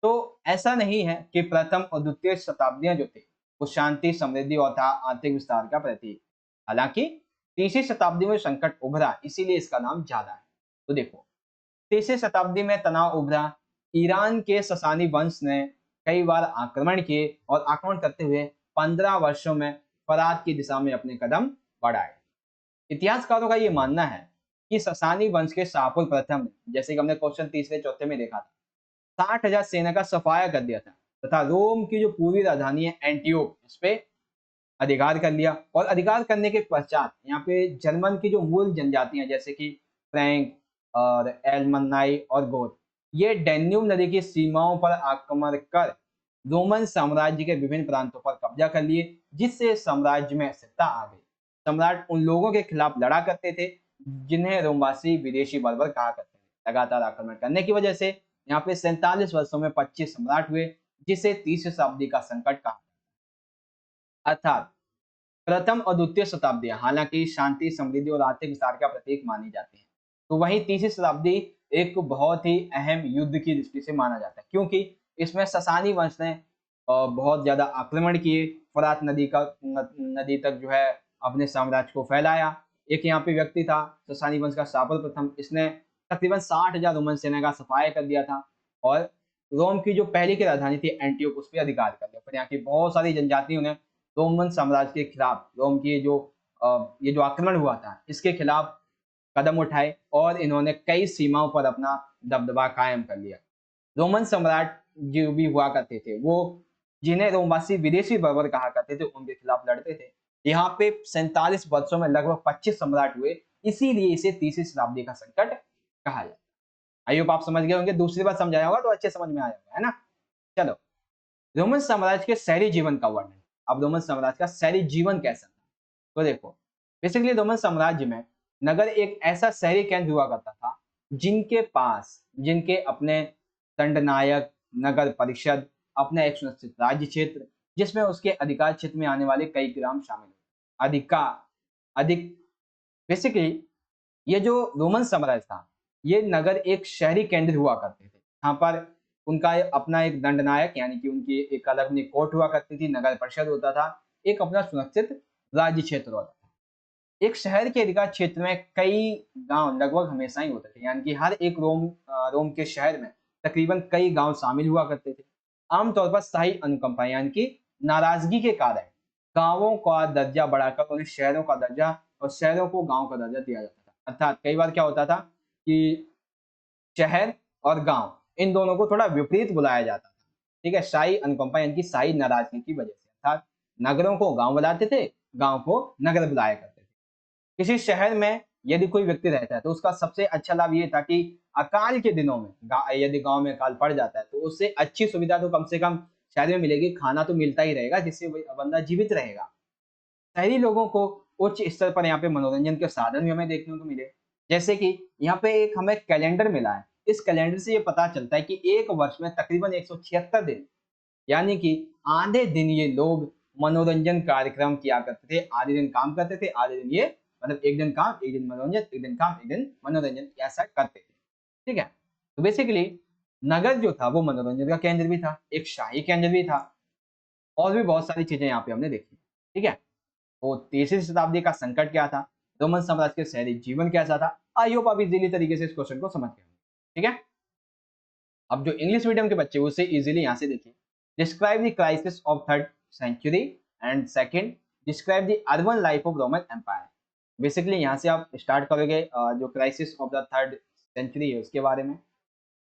तो ऐसा नहीं है कि प्रथम और द्वितीय शताब्दियां जो थे, वो शांति, समृद्धि और आर्थिक विस्तार का प्रतीक। हालांकि तीसरी शताब्दी में संकट उभरा, इसीलिए इसका नाम ज्यादा है। तो देखो, तीसरी शताब्दी में तनाव उभरा, ईरान के ससानी वंश ने कई बार आक्रमण किए और आक्रमण करते हुए 15 वर्षों में फरात की दिशा में अपने कदम बढ़ाए। इतिहासकारों का यह मानना है कि ससानी वंश के शाहपुर प्रथम ने, जैसे कि हमने क्वेश्चन तीसरे चौथे में देखा था, 60,000 सेना का सफाया कर दिया था तथा रोम की जो पूरी राजधानी है एंटियोक, इस पे अधिकार कर लिया। और अधिकार करने के पश्चात यहाँ पे जर्मन की जो मूल जनजातियां, जैसे कि फ्रैंक और एलमनाई और गोथ, ये डैन्यूब नदी की सीमाओं पर आक्रमण कर रोमन साम्राज्य के विभिन्न प्रांतों पर कब्जा कर लिए, जिससे साम्राज्य में अस्थिरता आ गई। सम्राट उन लोगों के खिलाफ लड़ा करते थे जिन्हें रोमवासी विदेशी बर्बर कहा करते थे। लगातार आक्रमण करने की वजह से यहाँ पे 47 वर्षों में 25 सम्राट हुए, जिसे तीसरी शताब्दी का संकट कहा। अर्थात प्रथम और द्वितीय शताब्दियां हालांकि शांति, समृद्धि और आर्थिक विस्तार का प्रतीक मानी जाती है, तो वहीं तीसरी शताब्दी एक बहुत ही अहम युद्ध की दृष्टि से माना जाता है, क्योंकि इसमें ससानी वंश ने बहुत ज्यादा आक्रमण किए, फरात नदी तक जो है अपने साम्राज्य को फैलाया। एक यहाँ पे व्यक्ति था ससानी वंश का शापुर प्रथम, इसने तकरीबन 60,000 रोमन सेना का सफाया कर दिया था और रोम की जो पहले की राजधानी थी एंटियोक, उस पर अधिकार कर लिया। फिर यहाँ की बहुत सारी जनजातियों ने रोमन साम्राज्य के खिलाफ, रोम की जो ये जो आक्रमण हुआ था, इसके खिलाफ कदम उठाए और इन्होंने कई सीमाओं पर अपना दबदबा कायम कर लिया। रोमन सम्राट जो भी हुआ करते थे, वो जिन्हें रोमवासी विदेशी बर्बर कहा करते थे, उनके खिलाफ लड़ते थे। यहाँ पे 47 वर्षों में लगभग 25 सम्राट हुए, इसीलिए इसे तीसरी शताब्दी का संकट कहा जाता है। आई होप आप समझ गए होंगे, दूसरी बार समझाया होगा तो अच्छे समझ में आया होगा, है ना। चलो, रोमन साम्राज्य के शहरी जीवन का वर्णन। अब रोमन साम्राज्य का शहरी जीवन कैसा था, तो देखो, बेसिकली रोमन साम्राज्य में नगर एक ऐसा शहरी केंद्र हुआ करता था जिनके अपने दंडनायक, नगर परिषद, अपना एक सुनिश्चित राज्य क्षेत्र, जिसमें उसके अधिकार क्षेत्र में आने वाले कई ग्राम शामिल हैं। अधिक बेसिकली ये जो रोमन साम्राज्य था, ये नगर एक शहरी केंद्र हुआ करते थे। यहाँ पर उनका अपना एक दंडनायक, यानी कि उनकी एक अलग अपनी कोर्ट हुआ करती थी, नगर परिषद होता था, एक अपना सुरक्षित राज्य क्षेत्र होता था। एक शहर के अधिकार क्षेत्र में कई गांव लगभग हमेशा ही होते थे, यानी कि हर एक रोम के शहर में तकरीबन कई गांव शामिल हुआ करते थे। आमतौर पर शाही अनुकंपा यानी कि नाराजगी के कारण गांवों का दर्जा बढ़ाकर उन्हें शहरों का दर्जा और शहरों को गांव का दर्जा दिया जाता था। अर्थात कई बार क्या होता था कि शहर और गांव, इन दोनों को थोड़ा विपरीत बुलाया जाता था। ठीक है, शाही अनुकंपा यानी कि शाही नाराजगी की वजह से। अर्थात नगरों को गांव बुलाते थे, गांव को नगर बुलाया करते थे। किसी शहर में यदि कोई व्यक्ति रहता है तो उसका सबसे अच्छा लाभ ये था कि अकाल के दिनों में यदि गांव में अकाल पड़ जाता है तो उससे अच्छी सुविधा तो कम से कम शहर में मिलेगी, खाना तो मिलता ही रहेगा, जिससे वही बंदा जीवित रहेगा। शहरी लोगों को उच्च स्तर पर यहाँ पे मनोरंजन के साधन भी हमें देखने को मिले, जैसे कि यहाँ पे एक हमें कैलेंडर मिला है। इस कैलेंडर से ये पता चलता है कि एक वर्ष में तकरीबन 176 दिन, यानी कि आधे दिन ये लोग मनोरंजन कार्यक्रम किया करते थे। आधे दिन काम करते थे, आधे दिन ये, मतलब एक दिन काम एक दिन मनोरंजन, एक दिन काम एक दिन मनोरंजन, ऐसा करते थे। ठीक है, तो बेसिकली नगर जो था वो मनोरंजन का केंद्र भी था, एक शाही केंद्र भी था, और भी बहुत सारी चीजें यहाँ पे हमने देखी। ठीक है, तो तीसरी शताब्दी का संकट क्या था, रोमन साम्राज्य के शहरी जीवन कैसा था। आई होप आप इजीली तरीके से इस क्वेश्चन को समझ गए होंगे। ठीक है, अब जो इंग्लिश मीडियम के बच्चे उसे इजीली यहाँ से देखिए। Describe the crisis of third century and second describe the urban life of Roman empire. Basically यहाँ से आप स्टार्ट करोगे जो crisis of the third century है उसके बारे में,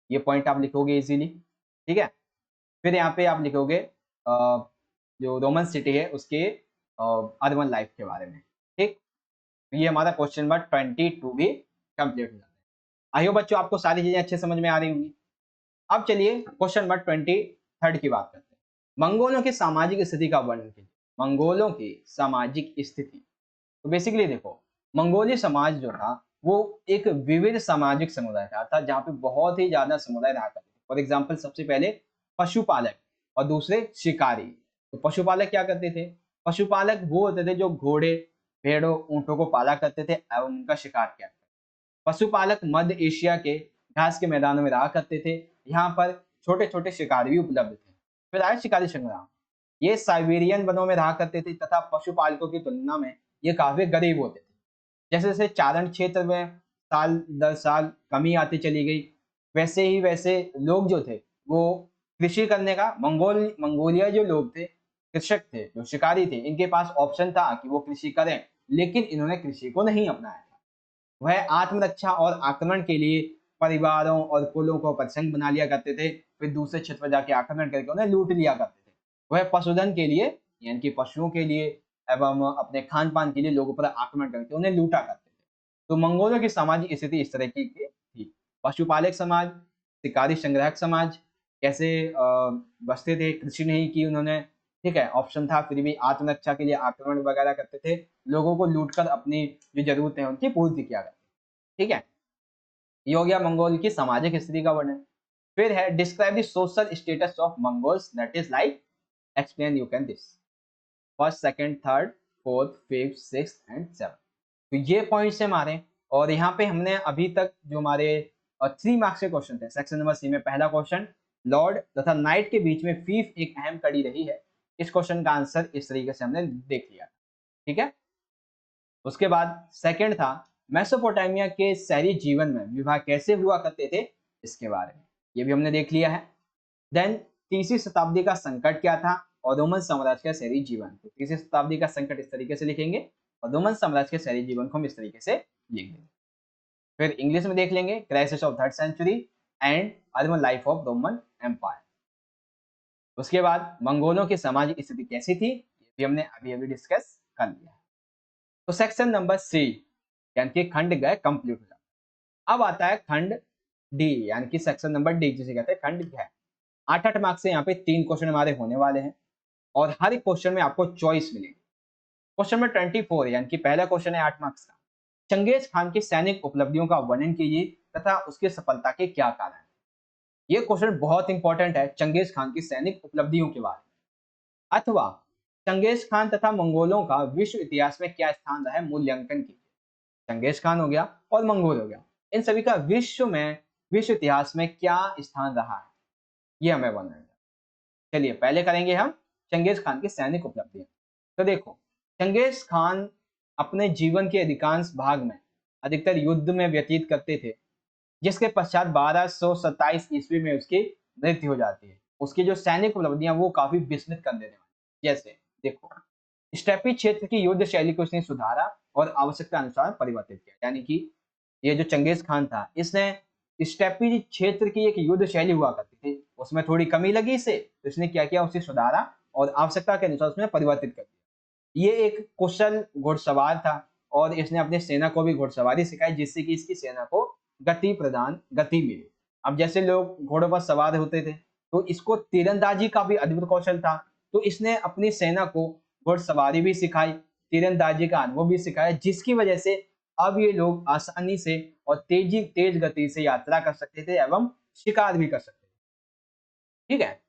ये पॉइंट आप लिखोगे इजीली। ठीक है, फिर यहाँ पे आप लिखोगे जो रोमन सिटी है उसके अर्बन लाइफ के बारे में। ठीक, ये हमारा क्वेश्चन नंबर 22 भी कंप्लीट हो जाता है। आई होप बच्चों आपको सारी चीजें अच्छे समझ में आ रही होंगी। अब चलिए क्वेश्चन नंबर 23 की बात करते हैं। मंगोलों की सामाजिक स्थिति का वर्णन कीजिए। मंगोलों की सामाजिक स्थिति, तो बेसिकली देखो, मंगोली समाज जो था वो एक विविध सामाजिक समुदाय था, अर्थात जहाँ पे बहुत ही ज्यादा समुदाय रहा करते थे। फॉर एग्जाम्पल सबसे पहले पशुपालक और दूसरे शिकारी। तो पशुपालक क्या करते थे, पशुपालक वो होते थे जो घोड़े, भेड़ों, ऊंटों को पाला करते थे एवं उनका शिकार किया करते थे। पशुपालक मध्य एशिया के घास के मैदानों में रहा करते थे, यहाँ पर छोटे छोटे शिकार भी उपलब्ध थे। फिर आए शिकारी संग्राम, ये साइबेरियन वनों में रहा करते थे तथा पशुपालकों की तुलना में ये काफी गरीब होते थे। जैसे जैसे चारण क्षेत्र में साल दर साल कमी आती चली गई, वैसे ही वैसे लोग जो थे वो कृषि करने का, मंगोलिया जो लोग थे, कृषक थे, जो शिकारी थे, इनके पास ऑप्शन था कि वो कृषि करें, लेकिन इन्होंने कृषि को नहीं अपनाया था। वह आत्मरक्षा और आक्रमण के लिए परिवारों और कुलों को प्रसंग बना लिया करते थे, फिर दूसरे क्षेत्र पर जाके आक्रमण करके उन्हें लूट लिया करते थे। वह पशुधन के लिए, यानी कि पशुओं के लिए एवं अपने खान पान के लिए लोगों पर आक्रमण करके उन्हें लूटा करते थे। तो मंगोलों की सामाजिक स्थिति इस तरह की थी। पशुपालक समाज, शिकारी संग्राहक समाज, कैसे बसते थे, कृषि नहीं की उन्होंने, ठीक है, ऑप्शन था, फिर भी आत्मरक्षा के लिए आक्रमण वगैरह करते थे, लोगों को लूटकर अपनी जो जरूरतें हैं उनकी पूर्ति किया करते थे। ठीक है, ये हो गया मंगोल की सामाजिक स्थिति का वर्णन। फिर है describe the social status of Mongols, that is like explain you can this first second third fourth fifth sixth and seven. तो ये पॉइंट्स है हमारे, और यहाँ पे हमने अभी तक जो हमारे 3 मार्क्स के क्वेश्चन थे सेक्शन नंबर सी में, पहला क्वेश्चन लॉर्ड तथा नाइट के बीच में फीफ एक अहम कड़ी रही है, इस क्वेश्चन का आंसर इस तरीके से हमने देख लिया। ठीक है, उसके बाद सेकंड था मेसोपोटामिया के शहरी जीवन में विवाह कैसे हुआ करते थे, इसके बारे में ये भी हमने देख लिया है। देन तीसरी शताब्दी का संकट क्या था और रोमन साम्राज्य का शहरी जीवन। तो तीसरी शताब्दी का संकट इस तरीके से लिखेंगे और रोमन साम्राज्य के शहरी जीवन को हम इस तरीके से लिख देंगे। फिर इंग्लिश में देख लेंगे crisis of third century and urban life of Roman empire. उसके बाद मंगोलों की सामाजिक स्थिति कैसी थी, ये भी हमने अभी अभी डिस्कस कर लिया। तो सेक्शन नंबर सी यानी कि खंड गए कंप्लीट हो जाता है। अब आता है खंड डी यानी कि सेक्शन नंबर डी जिसे कहते हैं खंड गए। 8-8 मार्क्स से यहाँ पे 3 क्वेश्चन हमारे होने वाले हैं और हर एक क्वेश्चन में आपको चॉइस मिलेगी। क्वेश्चन नंबर 24 यानी कि पहला क्वेश्चन है 8 मार्क्स का, चंगेज खान की सैनिक उपलब्धियों का वर्णन कीजिए तथा उसकी सफलता के क्या कारण है। ये क्वेश्चन बहुत इंपॉर्टेंट है, चंगेज खान की सैनिक उपलब्धियों के बारे में, अथवा चंगेज खान तथा मंगोलों का विश्व इतिहास में क्या स्थान रहा है, मूल्यांकन कीजिए। चंगेज खान हो गया और मंगोल हो गया, इन सभी का विश्व इतिहास में क्या स्थान रहा है, ये हमें वर्णन करना है। चलिए पहले करेंगे हम चंगेज खान की सैनिक उपलब्धियां। तो देखो, चंगेज खान अपने जीवन के अधिकांश भाग में अधिकतर युद्ध में व्यतीत करते थे, जिसके पश्चात 1227 ईस्वी में उसकी मृत्यु हो जाती है। उसकी जो सैनिक उपलब्धियां वो काफी विस्मित कर देने वाली। जैसे देखो, स्टेपी क्षेत्र की युद्ध शैली को इसने सुधारा और आवश्यकता अनुसार परिवर्तित किया, यानी कि ये जो चंगेज खान था इसने स्टेपी क्षेत्र की एक युद्ध शैली हुआ करती थी, उसमें थोड़ी कमी लगी इसे, तो इसने क्या किया, उसे सुधारा और आवश्यकता के अनुसार उसमें परिवर्तित कर दिया। ये एक कुशल घुड़सवार था और इसने अपनी सेना को भी घुड़सवारी सिखाई, जिससे कि इसकी सेना को गति मिली। अब जैसे लोग घोड़ों पर सवार होते थे, तो इसको तीरंदाजी का भी अद्भुत कौशल था, तो इसने अपनी सेना को घुड़सवारी भी सिखाई, तीरंदाजी का अनुभव भी सिखाया, जिसकी वजह से अब ये लोग आसानी से और तेज गति से यात्रा कर सकते थे एवं शिकार भी कर सकते थे। ठीक है,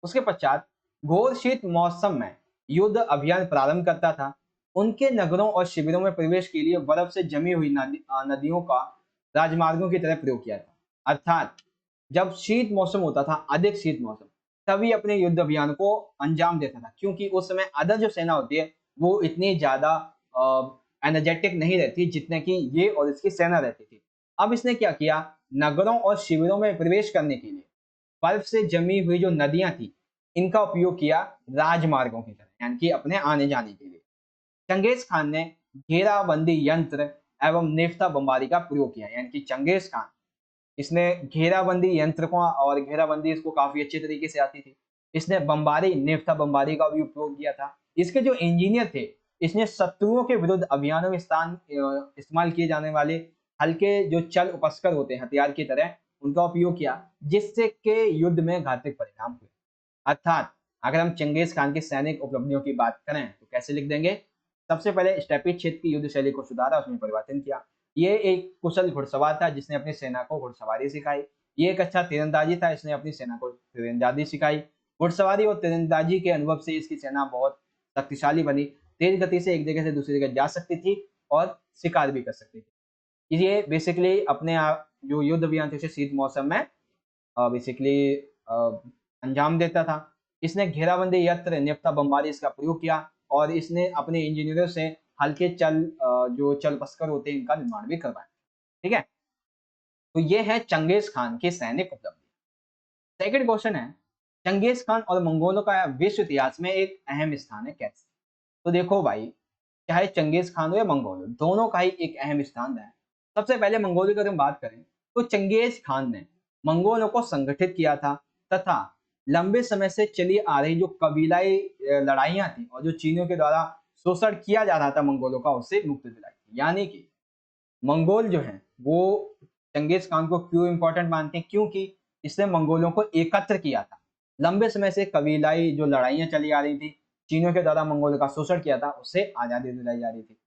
उसके पश्चात घोर शीत मौसम में युद्ध अभियान प्रारंभ करता था। उनके नगरों और शिविरों में प्रवेश के लिए बर्फ से जमी हुई नदियों का राजमार्गों की तरह प्रयोग किया था, अर्थात जब शीत मौसम होता था, अधिक शीत मौसम, तभी अपने युद्ध अभियान को अंजाम देता था, क्योंकि उस समय अदर जो सेना होती है वो इतनी ज्यादा एनर्जेटिक नहीं रहती जितने की ये और इसकी सेना रहती थी। अब इसने क्या किया, नगरों और शिविरों में प्रवेश करने के लिए बर्फ से जमी हुई जो नदियां थी, इनका उपयोग किया राजमार्गों की तरह, यानी कि अपने आने जाने के लिए। चंगेज खान ने घेराबंदी यंत्र एवं नेफ्ता बमबारी का प्रयोग किया, यानी कि चंगेज खान, इसने घेराबंदी यंत्र को, और घेराबंदी इसको काफी अच्छे तरीके से आती थी, इसने बमबारी, नेफ्ता बमबारी का भी उपयोग किया था। इसके जो इंजीनियर थे, इसने शत्रुओं के विरुद्ध अभियानों में इस्तेमाल किए जाने वाले हल्के जो चल उपस्कर होते हैं हथियार की तरह, उनका उपयोग किया, जिससे के युद्ध में घातक परिणाम हुए। अर्थात अगर हम चंगेज खान की सैनिक उपलब्धियों की बात करें तो कैसे लिख देंगे, सबसे पहले स्टेपी क्षेत्र की युद्ध शैली को सुधारा, उसमें परिवर्तन किया। ये एक कुशल घुड़सवार था जिसने अपनी सेना को घुड़सवारी सिखाई। ये एक अच्छा तीरंदाजी था, इसने अपनी सेना को तीरंदाजी सिखाई। घुड़सवारी और तीरंदाजी के अनुभव से इसकी सेना बहुत शक्तिशाली बनी, तेज गति से एक जगह से दूसरी जगह जा सकती थी और शिकार भी कर सकती थी। ये बेसिकली अपने जो युद्ध अभियान थे उसे शीत मौसम में बेसिकली अंजाम देता था। इसने घेराबंदी यंत्र, नेफ्ता बमबारी इसका प्रयोग किया, और इसने अपने इंजीनियरों से हल्के जो चल बस्कर होते हैं इनका निर्माण भी करवाया। ठीक है, तो ये है चंगेज खान के सैनिक उपलब्धि। सेकंड क्वेश्चन है, चंगेज खान और मंगोलों का विश्व इतिहास में एक अहम स्थान है, कैसे? तो देखो भाई, चाहे चंगेज खान हो या मंगोल हो, दोनों का ही एक अहम स्थान है। सबसे पहले मंगोलों की अगर हम बात करें तो चंगेज खान ने मंगोलों को संगठित किया था, तथा लंबे समय से चली आ रही जो कबीलाई लड़ाइयां थी और जो चीनियों के द्वारा शोषण किया जा रहा था मंगोलों का, उससे मुक्ति दिलाई थी। यानी कि मंगोल जो हैं वो चंगेज खान को क्यों इंपॉर्टेंट मानते हैं, क्योंकि इसने मंगोलों को एकत्र किया था। लंबे समय से कबीलाई जो लड़ाइयां चली आ रही थी, चीनियों के द्वारा मंगोलों का शोषण किया था, उससे आजादी दिलाई जा रही थी।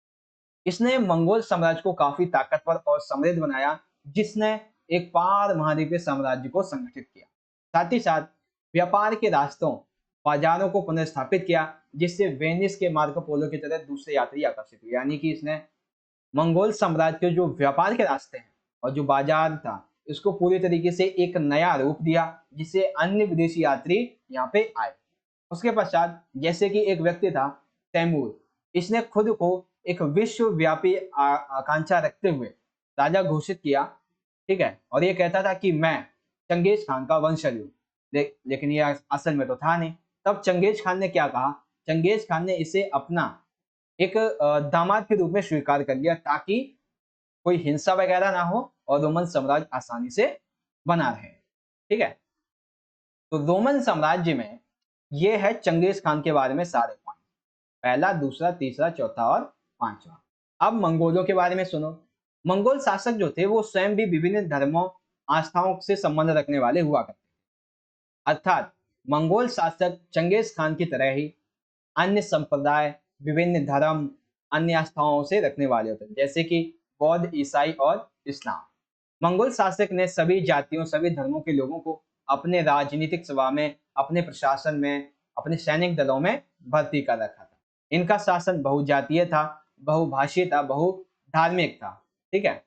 इसने मंगोल साम्राज्य को काफी ताकतवर और समृद्ध बनाया, जिसने एक पार महाद्वीपीय साम्राज्य को संगठित किया। साथ ही साथ व्यापार के रास्तों, बाजारों को पुनर्स्थापित किया, जिससे वेनिस के मार्को पोलो की तरह दूसरे यात्री आकर्षित हुए। यानी कि इसने मंगोल साम्राज्य के जो व्यापार के रास्ते हैं और जो बाजार था, इसको पूरी तरीके से एक नया रूप दिया, जिससे अन्य विदेशी यात्री यहाँ पे आए। उसके पश्चात जैसे कि एक व्यक्ति था तैमूर, इसने खुद को एक विश्वव्यापी आकांक्षा रखते हुए राजा घोषित किया। ठीक है, और ये कहता था कि मैं चंगेज खान का वंशज हूँ। लेकिन ये असल में तो था नहीं। तब चंगेज खान ने क्या कहा, चंगेज खान ने इसे अपना एक दामाद के रूप में स्वीकार कर लिया, ताकि कोई हिंसा वगैरह ना हो और रोमन साम्राज्य आसानी से बना रहे। ठीक है, तो रोमन साम्राज्य में ये है चंगेज खान के बारे में सारे पॉइंट, पहला, दूसरा, तीसरा, चौथा और पांचवा। अब मंगोलों के बारे में सुनो। मंगोल शासक जो थे वो स्वयं भी विभिन्न धर्मों, आस्थाओं से संबंध रखने वाले हुआ करते, अर्थात मंगोल शासक चंगेज खान की तरह ही अन्य संप्रदाय, विभिन्न धर्म, अन्य आस्थाओं से रखने वाले होते हैं, जैसे कि बौद्ध, ईसाई और इस्लाम। मंगोल शासक ने सभी जातियों, सभी धर्मों के लोगों को अपने राजनीतिक सभा में, अपने प्रशासन में, अपने सैनिक दलों में भर्ती कर रखा था। इनका शासन बहुजातीय था, बहुभाषीय था, बहुधार्मिक था। ठीक है,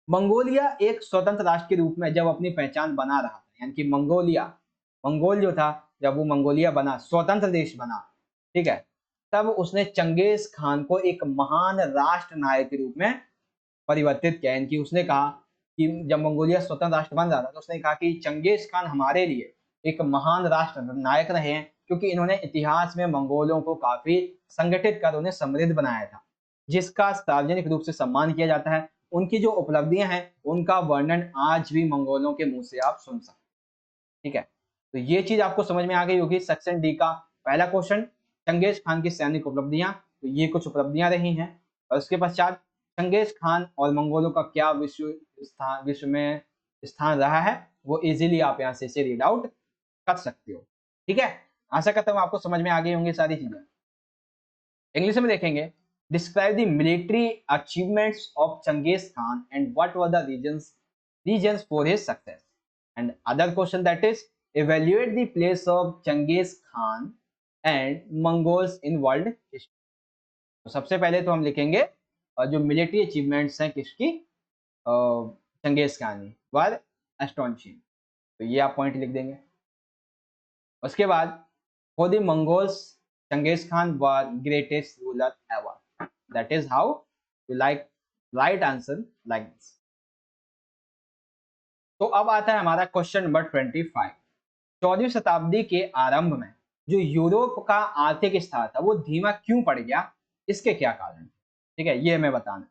मंगोलिया एक स्वतंत्र राष्ट्र के रूप में जब अपनी पहचान बना रहा था, यानी कि मंगोल जो था, जब वो मंगोलिया बना, स्वतंत्र देश बना, ठीक है, तब उसने चंगेज खान को एक महान राष्ट्र नायक के रूप में परिवर्तित किया। यानी कि उसने कहा कि जब मंगोलिया स्वतंत्र राष्ट्र बन रहा था तो उसने कहा कि चंगेज खान हमारे लिए एक महान राष्ट्र नायक रहे हैं, क्योंकि इन्होंने इतिहास में मंगोलों को काफी संगठित कर उन्हें समृद्ध बनाया था, जिसका सार्वजनिक रूप से सम्मान किया जाता है। उनकी जो उपलब्धियां हैं उनका वर्णन आज भी मंगोलों के मुंह से आप सुन सकते हैं। ठीक है, तो ये चीज आपको समझ में आ गई होगी। सेक्शन डी का पहला क्वेश्चन, चंगेज खान की सैनिक उपलब्धियां, तो ये कुछ उपलब्धियां रही हैं। और उसके पश्चात चंगेज खान और मंगोलों का क्या विश्व में स्थान रहा है, वो इजीली आप यहाँ से इसे रीड आउट कर सकते हो। ठीक है, आशा करता हूँ आपको समझ में आ गई होंगी सारी चीजें। इंग्लिश में देखेंगे, describe the military achievements of Genghis Khan and what were the reasons for his success. And other question that is, evaluate the place of Genghis Khan and Mongols in world history। तो सबसे पहले तो हम लिखेंगे जो military achievements हैं किसकी, Genghis Khan वर astonishing. तो ये आप पॉइंट लिख देंगे। उसके बाद for the Mongols Genghis Khan was greatest ruler ever, that is how you like write answer like this. तो अब आता है हमारा क्वेश्चन नंबर 25। 14वीं शताब्दी के आरंभ में जो यूरोप का आर्थिक स्तर था वो धीमा क्यों पड़ गया, इसके क्या कारण थे? ठीक है, ये हमें बताना।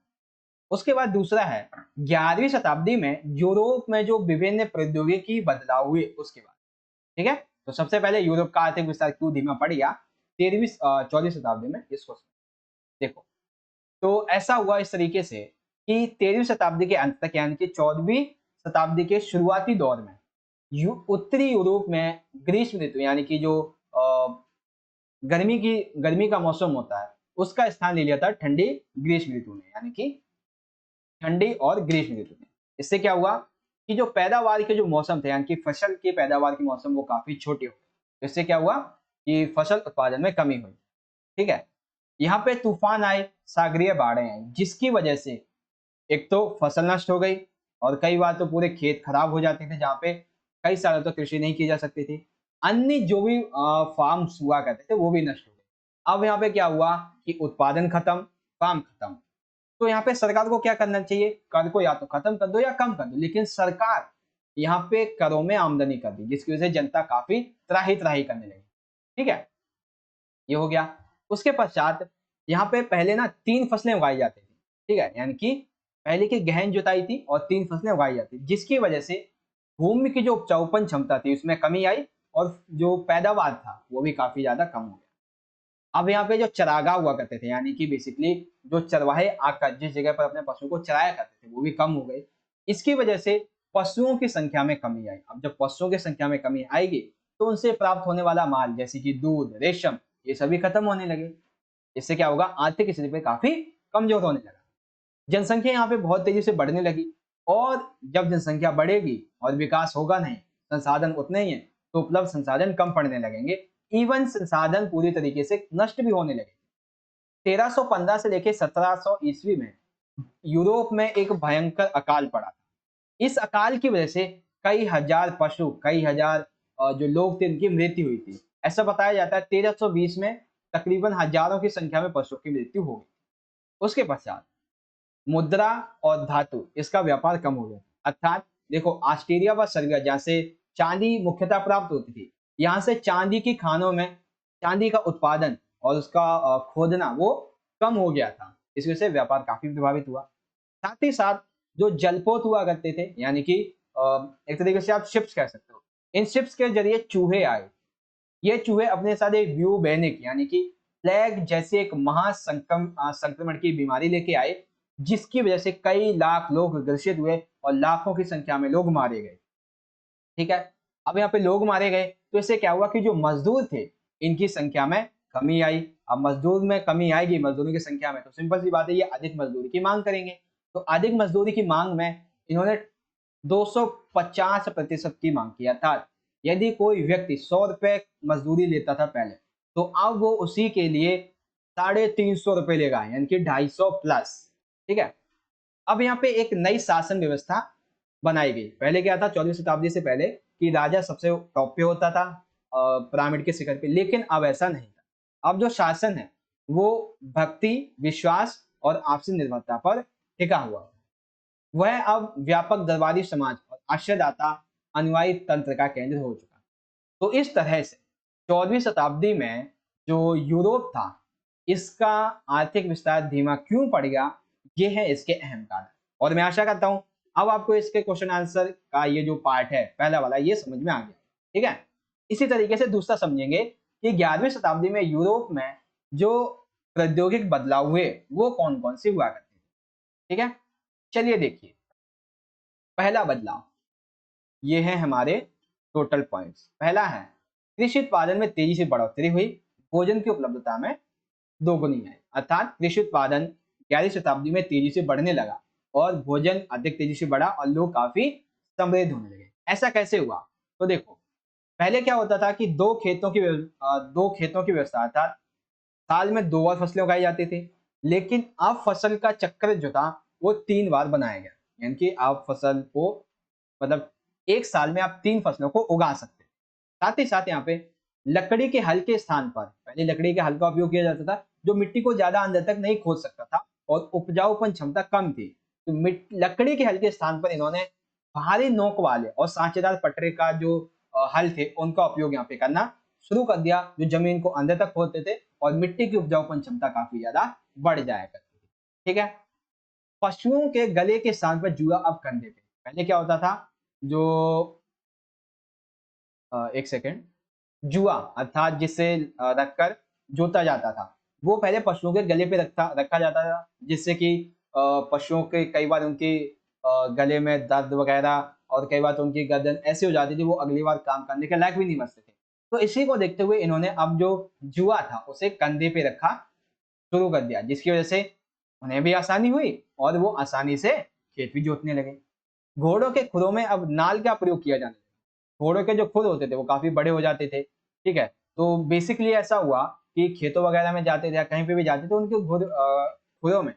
उसके बाद दूसरा है 11वीं शताब्दी में यूरोप में जो विभिन्न प्रौद्योगिकी बदलाव हुए उसके बाद। ठीक है, तो सबसे पहले यूरोप का आर्थिक विस्तार क्यों धीमा पड़ गया 14वीं शताब्दी में, इसको देखो। तो ऐसा हुआ इस तरीके से कि 13वीं शताब्दी के अंत तक यानी कि 14वीं शताब्दी के शुरुआती दौर में उत्तरी यूरोप में ग्रीष्म ऋतु यानी कि जो गर्मी का मौसम होता है उसका स्थान ले लिया था ठंडी ग्रीष्म ऋतु ने, यानी कि ठंडी और ग्रीष्म ऋतु में। इससे क्या हुआ कि जो पैदावार के जो मौसम थे यानी कि फसल की पैदावार के मौसम वो काफी छोटे हो गए। इससे क्या हुआ कि फसल उत्पादन में कमी हुई। ठीक है, यहाँ पे तूफान आए, सागरीय बाढ़ें आई, जिसकी वजह से एक तो फसल नष्ट हो गई और कई बार तो पूरे खेत खराब हो जाते थे जहाँ पे कई सालों तक कृषि नहीं की जा सकती थी। अन्य जो भी फार्म्स हुआ करते थे वो भी नष्ट हो गए। अब यहाँ पे क्या हुआ कि उत्पादन खत्म, फार्म खत्म। तो यहाँ पे सरकार को क्या करना चाहिए, कर को या तो खत्म कर दो या कम कर दो, लेकिन सरकार यहाँ पे करों में आमदनी कर दी जिसकी वजह से जनता काफी त्राही त्राही करने लगी। ठीक है, ये हो गया। उसके पश्चात यहाँ पे पहले ना 3 फसलें उगाई जाती थी। ठीक है, यानी कि पहले की गहन जुताई थी और 3 फसलें उगाई जाती जिसकी वजह से भूमि की जो उपजाऊपन क्षमता थी उसमें कमी आई और जो पैदावार था वो भी काफी ज्यादा कम हो गया। अब यहाँ पे जो चरागाह हुआ करते थे यानी कि बेसिकली जो चरवाहे आकर जिस जगह पर अपने पशुओं को चराया करते थे वो भी कम हो गए। इसकी वजह से पशुओं की संख्या में कमी आई। अब जब पशुओं की संख्या में कमी आएगी तो उनसे प्राप्त होने वाला माल जैसे कि दूध, रेशम, ये सभी खत्म होने लगे। इससे क्या होगा, आर्थिक स्थिति पे काफी कमजोर होने लगा। जनसंख्या यहाँ पे बहुत तेजी से बढ़ने लगी और जब जनसंख्या बढ़ेगी और विकास होगा नहीं, संसाधन उतने ही हैं, तो उपलब्ध संसाधन कम पड़ने लगेंगे। इवन संसाधन पूरी तरीके से नष्ट भी होने लगे। 1315 से लेकर 1700 ईस्वी में यूरोप में एक भयंकर अकाल पड़ा। इस अकाल की वजह से कई हजार पशु, कई हजार जो लोग थे उनकी मृत्यु हुई थी। ऐसा बताया जाता है 1320 में तकरीबन हजारों की संख्या में पशुओं की मृत्यु हो गई। उसके पश्चात मुद्रा और धातु इसका व्यापार कम हो गया। अर्थात देखो, ऑस्ट्रेलिया व सर्बिया जहाँ से चांदी मुख्यतः प्राप्त होती थी, यहाँ से चांदी की खानों में चांदी का उत्पादन और उसका खोदना वो कम हो गया था। इस वजह से व्यापार काफी प्रभावित हुआ। साथ ही साथ जो जलपोत हुआ करते थे यानी कि एक तरीके से आप शिप्स कह सकते हो, इन शिप्स के जरिए चूहे आए। ये चूहे अपने साथ एक ब्यूबेनिक यानी कि प्लेग जैसे एक संक्रमण की बीमारी लेके आए, जिसकी वजह से कई लाख लोग ग्रसित हुए और लाखों की संख्या में लोग मारे गए। ठीक है, अब यहाँ पे लोग मारे गए तो इससे क्या हुआ कि जो मजदूर थे इनकी संख्या में कमी आई। अब मजदूर में कमी आएगी, मजदूरों की संख्या में, तो सिंपल सी बात है ये अधिक मजदूरी की मांग करेंगे। तो अधिक मजदूरी की मांग में इन्होंने 250% की मांग की। अर्थात यदि कोई व्यक्ति 100 रुपए मजदूरी लेता था पहले, तो अब वो उसी के लिए 350 रुपए लेगा, यानी कि 250 प्लस। ठीक है, अब यहाँ पे एक नई शासन व्यवस्था बनाई गई। पहले क्या था 14वीं शताब्दी से पहले कि राजा सबसे टॉप पे होता था पिरामिड के शिखर पे, लेकिन अब ऐसा नहीं था। अब जो शासन है वो भक्ति, विश्वास और आपसी निर्भरता पर टिका हुआ है। वह अब व्यापक दरबारी समाज और आश्रयदाता अनुयायी तंत्र का केंद्र हो चुका। तो इस तरह से 14वीं शताब्दी में जो यूरोप था इसका आर्थिक विस्तार धीमा क्यों पड़ गया, ये है इसके अहम कारण। और मैं आशा करता हूं अब आपको इसके क्वेश्चन आंसर का ये जो पार्ट है पहला वाला ये समझ में आ गया। ठीक है, इसी तरीके से दूसरा समझेंगे कि 11वीं शताब्दी में यूरोप में जो प्रौद्योगिक बदलाव हुए वो कौन कौन से हुआ करते थे। ठीक है, चलिए देखिए। पहला बदलाव ये है हमारे टोटल पॉइंट्स। पहला है कृषि उत्पादन में तेजी से बढ़ोतरी हुई, भोजन की उपलब्धता में दोगुनी है। अर्थात कृषि उत्पादन 11वीं शताब्दी में तेजी से बढ़ने लगा और भोजन अधिक तेजी से बढ़ा और लोग काफी समृद्ध होने लगे। ऐसा कैसे हुआ, तो देखो पहले क्या होता था कि दो खेतों की व्यवस्था, अर्थात साल में 2 बार फसलें उगाई जाती थी। लेकिन अब फसल का चक्र जो था वो 3 बार बनाया गया, यानी कि आप फसल को मतलब एक साल में आप 3 फसलों को उगा सकते हैं। साथ ही साथ यहाँ पे लकड़ी के हल के स्थान पर पहले लकड़ी के हल का उपयोग किया जाता था, जो मिट्टी को ज्यादा अंदर तक नहीं खोद सकता था और उपजाऊपन क्षमता कम थी। तो लकड़ी के हल के स्थान पर इन्होंने भारी नोक वाले और सांचेदार पटरे का जो हल थे उनका उपयोग यहाँ पे करना शुरू कर दिया, जो जमीन को अंदर तक खोदते थे और मिट्टी की उपजाऊपन क्षमता काफी ज्यादा बढ़ जाया करती थी। ठीक है। पशुओं के गले के स्थान पर जुआ अब कंधे पे। पहले क्या होता था, जो एक सेकेंड, जुआ अर्थात जिसे रखकर जोता जाता था, वो पहले पशुओं के गले पे रखा जाता था, जिससे कि पशुओं के कई बार उनके गले में दर्द वगैरह और कई बार तो उनकी गर्दन ऐसी हो जाती थी वो अगली बार काम करने के लायक भी नहीं बचते थे। तो इसी को देखते हुए इन्होंने अब जो जुआ था उसे कंधे पे रखा शुरू कर दिया, जिसकी वजह से उन्हें भी आसानी हुई और वो आसानी से खेत भी जोतने लगे। घोड़ों के खुरों में अब नाल का प्रयोग किया जाने लगा। घोड़ों के जो खुर होते थे वो काफी बड़े हो जाते थे। ठीक है। तो बेसिकली ऐसा हुआ कि खेतों वगैरह में जाते थे या कहीं पे भी जाते थे, उनके खुरों में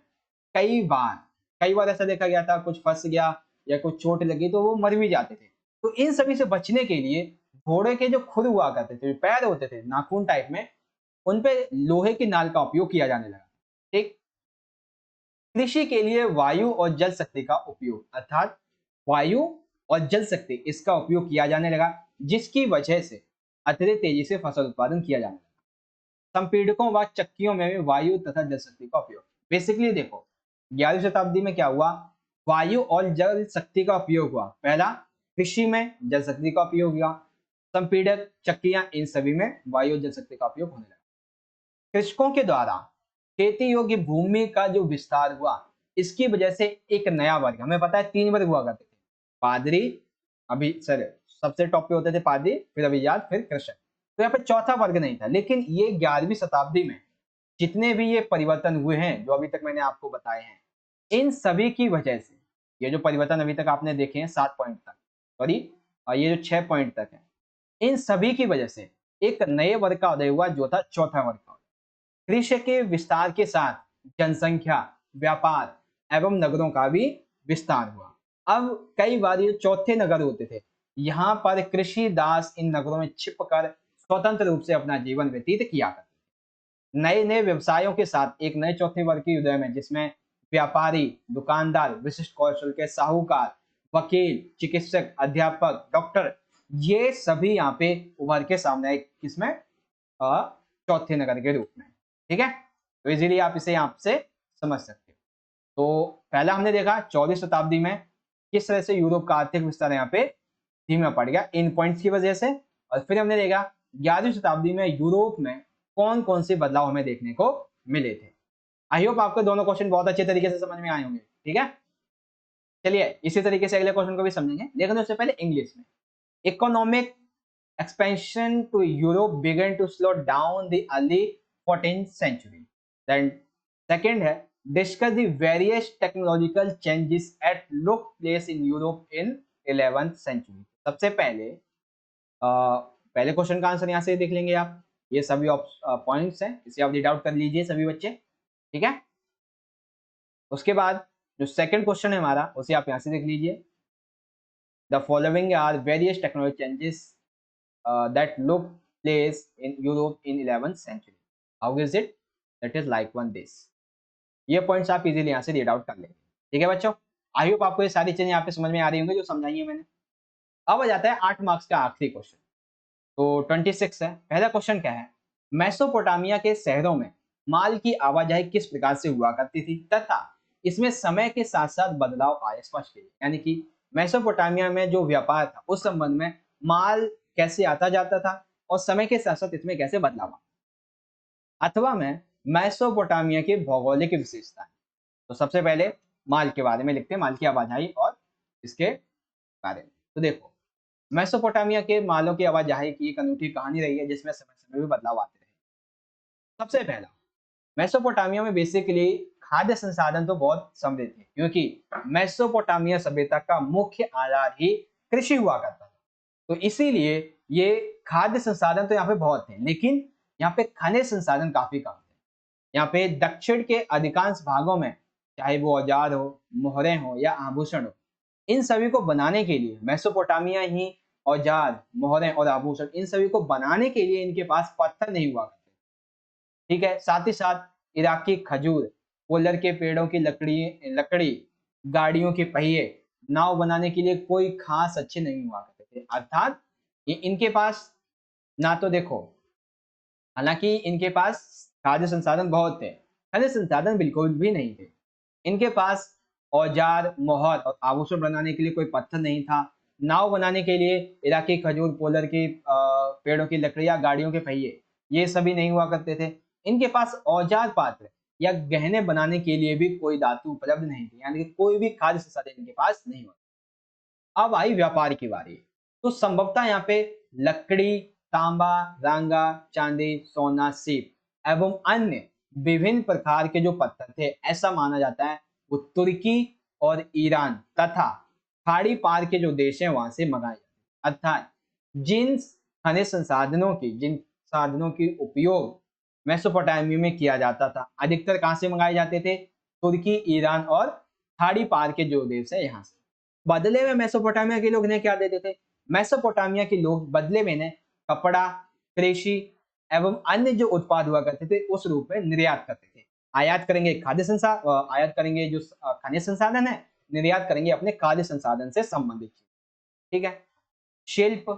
कई बार कई बार ऐसा देखा गया था, कुछ फंस गया या कुछ चोट लगी तो वो मर भी जाते थे। तो इन सभी से बचने के लिए घोड़े के जो खुर हुआ करते थे, जो पैर होते थे नाखून टाइप में, उन पे लोहे की नाल का उपयोग किया जाने लगा। ठीक। कृषि के लिए वायु और जल शक्ति का उपयोग अर्थात वायु और जल शक्ति इसका उपयोग किया जाने लगा, जिसकी वजह से अत्यधिक तेजी से फसल उत्पादन किया जाने लगा। संपीड़कों व चक्कियों में भी वायु तथा जल शक्ति का उपयोग। बेसिकली देखो, 11वीं शताब्दी में क्या हुआ, वायु और जल शक्ति का उपयोग हुआ। पहला, कृषि में जल शक्ति का उपयोग हुआ। संपीड़क, चक्कियां, इन सभी में वायु और जल शक्ति का उपयोग होने लगा। कृषकों के द्वारा खेती योग्य भूमि का जो विस्तार हुआ, इसकी वजह से एक नया वर्ग, हमें पता है 3 वर्ग हुआ करते थे, पादरी, अभी सर सबसे टॉप पे होते थे पादरी, फिर अभिजात, फिर कृषक। तो यहाँ पे चौथा वर्ग नहीं था, लेकिन ये 11वीं शताब्दी में जितने भी ये परिवर्तन हुए हैं जो अभी तक मैंने आपको बताए हैं, इन सभी की वजह से ये जो परिवर्तन अभी तक आपने देखे हैं 7 पॉइंट तक, सॉरी ये जो 6 पॉइंट तक है, इन सभी की वजह से एक नए वर्ग का उदय हुआ जो था चौथा वर्ग का। कृषि के विस्तार के साथ जनसंख्या, व्यापार एवं नगरों का भी विस्तार हुआ। अब कई बार ये चौथे नगर होते थे, यहाँ पर कृषि दास इन नगरों में छिपकर स्वतंत्र रूप से अपना जीवन व्यतीत किया करते। नए नए व्यवसायों के साथ एक नए चौथे वर्ग के उदय में, जिसमें व्यापारी, दुकानदार, विशिष्ट कौशल के साहूकार, वकील, चिकित्सक, अध्यापक, डॉक्टर, ये सभी यहाँ पे उभर के सामने आए, किसमें, चौथे नगर के रूप में। ठीक है। तो इजीली आप इसे यहाँ से समझ सकते हो। तो पहला हमने देखा 14वीं शताब्दी में किस तरह से यूरोप का आर्थिक विस्तार यहाँ पे धीमा पड़ गया इन पॉइंट्स की वजह से। और फिर हमने देखा 11वीं शताब्दी में यूरोप में कौन कौन से बदलाव हमें देखने को मिले थे। आई होप आपको दोनों क्वेश्चन बहुत अच्छे तरीके से समझ में आए होंगे। ठीक है। चलिए इसी तरीके से अगले क्वेश्चन को भी समझेंगे, लेकिन उससे पहले इंग्लिश में। Economic expansion to Europe began to slow down the early 14th century. Then second है, discuss the various technological changes that took place in Europe in 11th century. सबसे पहले पहले क्वेश्चन का आंसर यहाँ से देख लेंगे आप, ये सभी पॉइंट्स हैं, इसे आप रीड आउट कर लीजिए सभी बच्चे। ठीक है। उसके बाद जो सेकंड क्वेश्चन है हमारा, उसे आप यहाँ से देख लीजिए। The following are various technology changes that took place in Europe in 11th century. How is it? That is like one this. ये पॉइंट्स आप इजीली यहाँ से रीड आउट कर लेंगे। ठीक है बच्चों, आई होप आपको ये सारी चीजें यहाँ पे समझ में आ रही होंगी जो समझाई है मैंने। अब आ जाता है 8 मार्क्स का आखिरी क्वेश्चन। तो 26 है। पहला क्वेश्चन क्या है, मेसोपोटामिया के शहरों में माल की आवाजाही किस प्रकार से हुआ करती थी तथा इसमें समय के साथ साथ बदलाव आए स्पष्ट कीजिए। यानी कि मेसोपोटामिया में जो व्यापार था उस संबंध में माल कैसे आता जाता था और समय के साथ साथ इसमें कैसे बदलाव आया। अथवा में मेसोपोटामिया की भौगोलिक विशेषताएं। तो सबसे पहले माल के बारे में लिखते हैं, माल की आवाजाही और इसके बारे में। तो देखो, मेसोपोटामिया के मालों की आवाजाही की एक अनूठी कहानी रही है, जिसमें समय समय में बदलाव आते रहे। सबसे पहला, मेसोपोटामिया में बेसिकली खाद्य संसाधन तो बहुत समृद्ध थे, क्योंकि मेसोपोटामिया सभ्यता का मुख्य आधार ही कृषि हुआ करता था। तो इसीलिए ये खाद्य संसाधन तो यहाँ पे बहुत थे, लेकिन यहाँ पे खनिज संसाधन काफी कम थे। यहाँ पे दक्षिण के अधिकांश भागों में, चाहे वो औजार हो, मोहरें हो या आभूषण हो, इन सभी को बनाने के लिए मेसोपोटामिया ही औजार, मोहरें और आभूषण, इन सभी को बनाने के लिए इनके पास पत्थर नहीं हुआ करते। ठीक है, साथ ही साथ इराकी खजूर, कोलर के पेड़ों की लकड़ी, गाड़ियों के पहिए, नाव बनाने के लिए कोई खास अच्छे नहीं हुआ करते थे। अर्थात इनके पास ना तो देखो, हालांकि इनके पास खाद्य संसाधन बहुत थे, खनिज संसाधन बिल्कुल भी नहीं थे। इनके पास औजार, मोहर और आभूषण बनाने के लिए कोई पत्थर नहीं था। नाव बनाने के लिए इराकी खजूर, पोलर की पेड़ों की लकड़ियां, गाड़ियों के पहिए, ये सभी नहीं हुआ करते थे। इनके पास औजार, पात्र या गहने बनाने के लिए भी कोई धातु उपलब्ध नहीं थी, यानी कि कोई भी खाद्य संसाधन इनके पास नहीं हुआ। अब आई व्यापार की बारी। तो संभवतः यहाँ पे लकड़ी, तांबा, रांगा, चांदी, सोना, सीप एवं अन्य विभिन्न प्रकार के जो पत्थर थे, ऐसा माना जाता है वो तुर्की और ईरान तथा खाड़ी पार के जो देश हैं वहां से मंगाए जाते हैं। अर्थात खनिज संसाधनों की जिन साधनों की उपयोग मेसोपोटामिया में किया जाता था, अधिकतर कहां से मंगाए जाते थे? तुर्की, ईरान और खाड़ी पार के जो देश है यहाँ से। बदले में मेसोपोटामिया के लोग इन्हें क्या देते थे? मेसोपोटामिया के लोग बदले में इन्हें कपड़ा, कृषि एवं अन्य जो उत्पाद हुआ करते थे उस रूप में निर्यात करते थे। आयात करेंगे आयात करेंगे जो खनिज संसाधन है, निर्यात करेंगे अपने खाद्य संसाधन से संबंधित। ठीक है, शिल्प,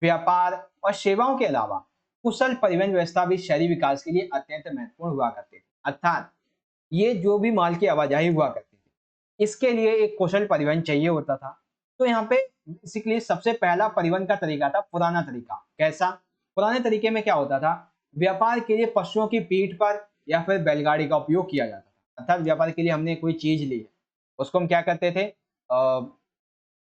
व्यापार और सेवाओं के अलावा कुशल परिवहन व्यवस्था भी शहरी विकास के लिए अत्यंत महत्वपूर्ण हुआ करती थी। अर्थात ये जो भी माल की आवाजाही हुआ करती थी, इसके लिए एक कुशल परिवहन चाहिए होता था। तो यहाँ पे बेसिकली सबसे पहला परिवहन का तरीका था पुराना तरीका। कैसा? पुराने तरीके में क्या होता था? व्यापार के लिए पशुओं की पीठ पर या फिर बैलगाड़ी का उपयोग किया जाता था। अर्थात व्यापार के लिए हमने कोई चीज ली है, उसको हम क्या करते थे?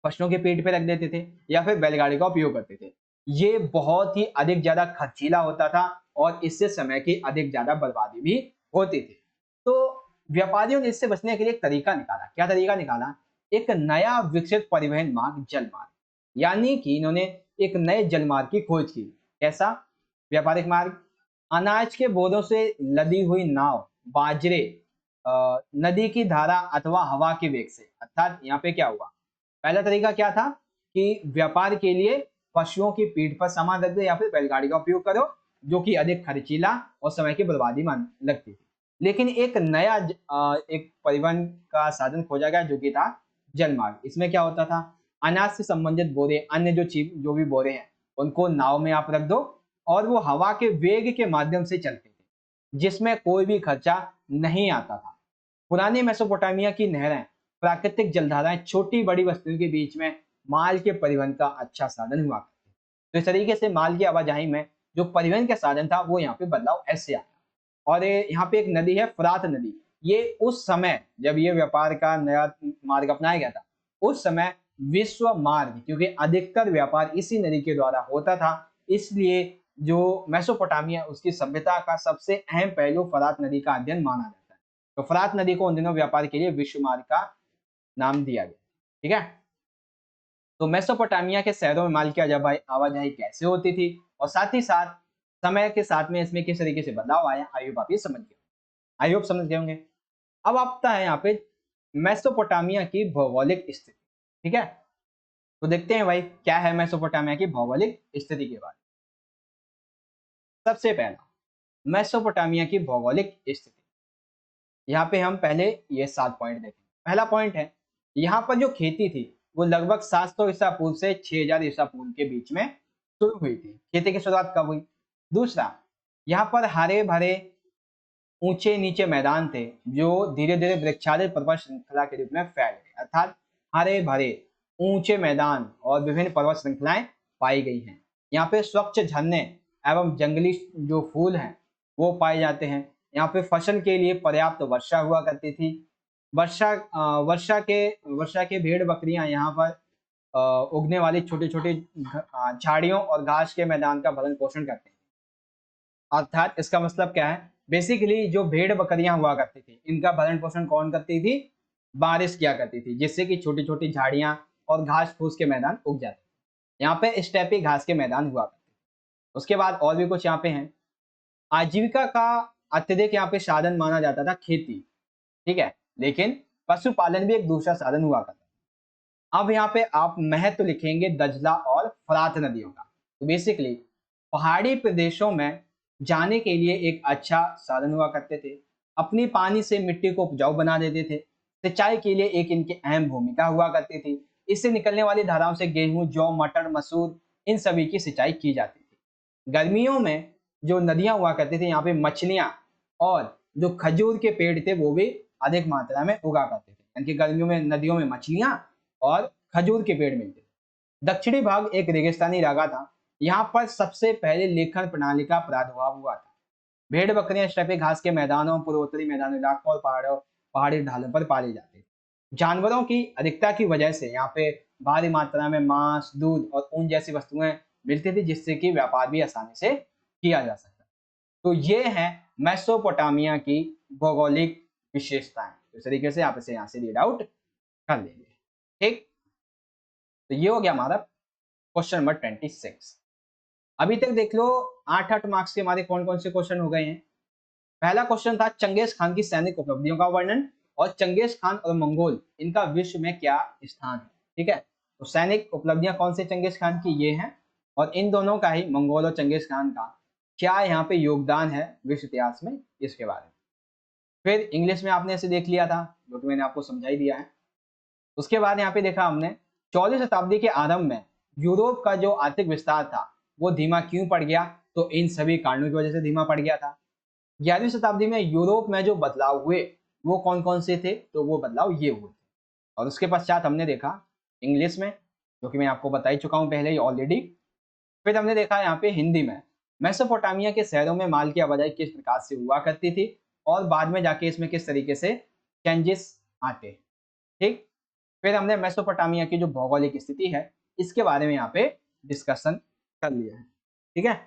पशुओं के पीठ पे रख देते थे या फिर बैलगाड़ी का उपयोग करते थे। ये बहुत ही अधिक ज्यादा खर्चीला होता था और इससे समय की अधिक ज्यादा बर्बादी भी होती थी। तो व्यापारियों ने इससे बचने के लिए एक तरीका निकाला। क्या तरीका निकाला? एक नया विकसित परिवहन मार्ग, जलमार्ग। यानी कि इन्होंने एक नए जलमार्ग की खोज की। कैसा व्यापारिक मार्ग? अनाज के बोरों से लदी हुई नाव, बाजरे, नदी की धारा अथवा हवा के वेग से। अर्थात यहाँ पे क्या हुआ? पहला तरीका क्या था कि व्यापार के लिए पशुओं की पीठ पर सामान रख दो या फिर बैलगाड़ी का उपयोग करो, जो कि अधिक खर्चीला और समय की बर्बादी मान लगती थी। लेकिन एक नया एक परिवहन का साधन खोजा गया जो कि था जलमार्ग। इसमें क्या होता था? अनाज से संबंधित बोरे, अन्य जो भी बोरे हैं, उनको नाव में आप रख दो और वो हवा के वेग के माध्यम से चलते थे, जिसमें कोई भी खर्चा नहीं आता था। पुरानी मेसोपोटामिया की नहरें, प्राकृतिक जलधाराएं छोटी बड़ी वस्तुओं के बीच में माल के परिवहन का अच्छा साधन हुआ करते थे। तो इस तरीके से माल की आवाजाही में जो परिवहन का साधन था वो यहाँ पे बदलाव ऐसे आया। और यहाँ पे एक नदी है, फुरात नदी। ये उस समय जब ये व्यापार का नया मार्ग अपनाया गया था, उस समय विश्व मार्ग, क्योंकि अधिकतर व्यापार इसी नदी के द्वारा होता था, इसलिए जो मेसोपोटामिया उसकी सभ्यता का सबसे अहम पहलू फरात नदी का अध्ययन माना जाता है। तो फरात नदी को उन दिनों व्यापार के लिए विश्व मार्ग का नाम दिया गया। ठीक है, तो मेसोपोटामिया के शहरों में माल की आवाजाही कैसे होती थी और साथ ही साथ समय के साथ में इसमें किस तरीके से बदलाव आया, आई होप आप ये समझ गए। आई होप समझ गए होंगे। अब आता है यहाँ पे मेसोपोटामिया की भौगोलिक स्थिति। ठीक है, तो देखते हैं भाई क्या है मेसोपोटामिया की भौगोलिक स्थिति के बारे में। सबसे पहला, मेसोपोटामिया की भौगोलिक स्थिति। यहाँ पे हम पहले ये 7 पॉइंट देखें। पहला पॉइंट है, यहाँ पर जो खेती थी वो लगभग 700 ईसा पूर्व से 6000 ईसा पूर्व के बीच में शुरू हुई थी। खेती की शुरुआत कब हुई? दूसरा, यहाँ पर हरे भरे ऊंचे नीचे मैदान थे जो धीरे धीरे वृक्षालित पर्वत श्रृंखला के रूप में फैल गए। अर्थात हरे भरे ऊंचे मैदान और विभिन्न पर्वत श्रृंखलाएं पाई गई हैं। यहाँ पे स्वच्छ झरने एवं जंगली जो फूल हैं वो पाए जाते हैं। यहाँ पे फसल के लिए पर्याप्त वर्षा हुआ करती थी। वर्षा के भेड़ बकरियां यहाँ पर उगने वाली छोटी छोटी झाड़ियों और घास के मैदान का भरण पोषण करते हैं। अर्थात इसका मतलब क्या है? बेसिकली जो भेड़ बकरियां हुआ करती थी इनका भरण पोषण कौन करती थी? बारिश किया करती थी, जिससे कि छोटी छोटी झाड़ियां और घास फूस के मैदान उग जाते थे। यहाँ पे स्टेपी घास के मैदान हुआ करते थे। उसके बाद और भी कुछ यहाँ पे हैं। आजीविका का अत्यधिक यहाँ पे साधन माना जाता था खेती। ठीक है, लेकिन पशुपालन भी एक दूसरा साधन हुआ करता था। अब यहाँ पे आप महत्व लिखेंगे दजला और फरात नदियों का। तो बेसिकली पहाड़ी प्रदेशों में जाने के लिए एक अच्छा साधन हुआ करते थे, अपनी पानी से मिट्टी को उपजाऊ बना देते थे, सिंचाई के लिए एक इनकी अहम भूमिका हुआ करती थी। इससे निकलने वाली धाराओं से गेहूं, जौ, मटर, मसूर इन सभी की सिंचाई की जाती थी। गर्मियों में जो नदियां हुआ करती थी, यहाँ पे मछलियां और जो खजूर के पेड़ थे वो भी अधिक मात्रा में उगा करते थे। यानी कि गर्मियों में नदियों में मछलियां और खजूर के पेड़ मिलते थे। दक्षिणी भाग एक रेगिस्तानी इलाका था। यहाँ पर सबसे पहले लेखन प्रणाली का प्रादुर्भाव हुआ था। भेड़ बकरियां स्टेपी घास के मैदानों, पूर्वोत्तरी मैदानी इलाकों और पहाड़ी ढालों पर पाली जाती थी। जानवरों की अधिकता की वजह से यहाँ पे भारी मात्रा में मांस, दूध और ऊन जैसी वस्तुएं मिलती थी, जिससे कि व्यापार भी आसानी से किया जा सकता। तो ये है मेसोपोटामिया की भौगोलिक विशेषताएं। इस तरीके से आप इसे यहाँ से रीड आउट कर लेंगे। ठीक, तो ये हो गया हमारा क्वेश्चन नंबर 26। अभी तक देख लो 8-8 मार्क्स के हमारे कौन कौन से क्वेश्चन हो गए हैं। पहला क्वेश्चन था चंगेज खान की सैनिक उपलब्धियों का वर्णन, और चंगेज खान और मंगोल इनका विश्व में क्या स्थान है। ठीक है, तो सैनिक उपलब्धियां कौन से चंगेज खान की ये हैं, और इन दोनों का ही, मंगोल और चंगेज खान का, क्या यहाँ पे योगदान है विश्व इतिहास में, इसके बारे में। फिर इंग्लिश में आपने इसे देख लिया था, जो कि मैंने आपको समझाई दिया है। उसके बाद यहाँ पे देखा हमने 14वीं शताब्दी के आरंभ में यूरोप का जो आर्थिक विस्तार था वो धीमा क्यों पड़ गया, तो इन सभी कारणों की वजह से धीमा पड़ गया था। 11वीं शताब्दी में यूरोप में जो बदलाव हुए वो कौन कौन से थे, तो वो बदलाव ये हुए थे। और उसके पश्चात हमने देखा इंग्लिश में, जो कि मैं आपको बता ही चुका हूँ पहले ही ऑलरेडी। फिर हमने देखा यहाँ पे हिंदी में मेसोपोटामिया के शहरों में माल की आवाजाही किस प्रकार से हुआ करती थी, और बाद में जाके इसमें किस तरीके से चेंजेस आते। ठीक, फिर हमने मेसोपोटामिया की जो भौगोलिक स्थिति है इसके बारे में यहाँ पे डिस्कशन कर लिया है। ठीक है,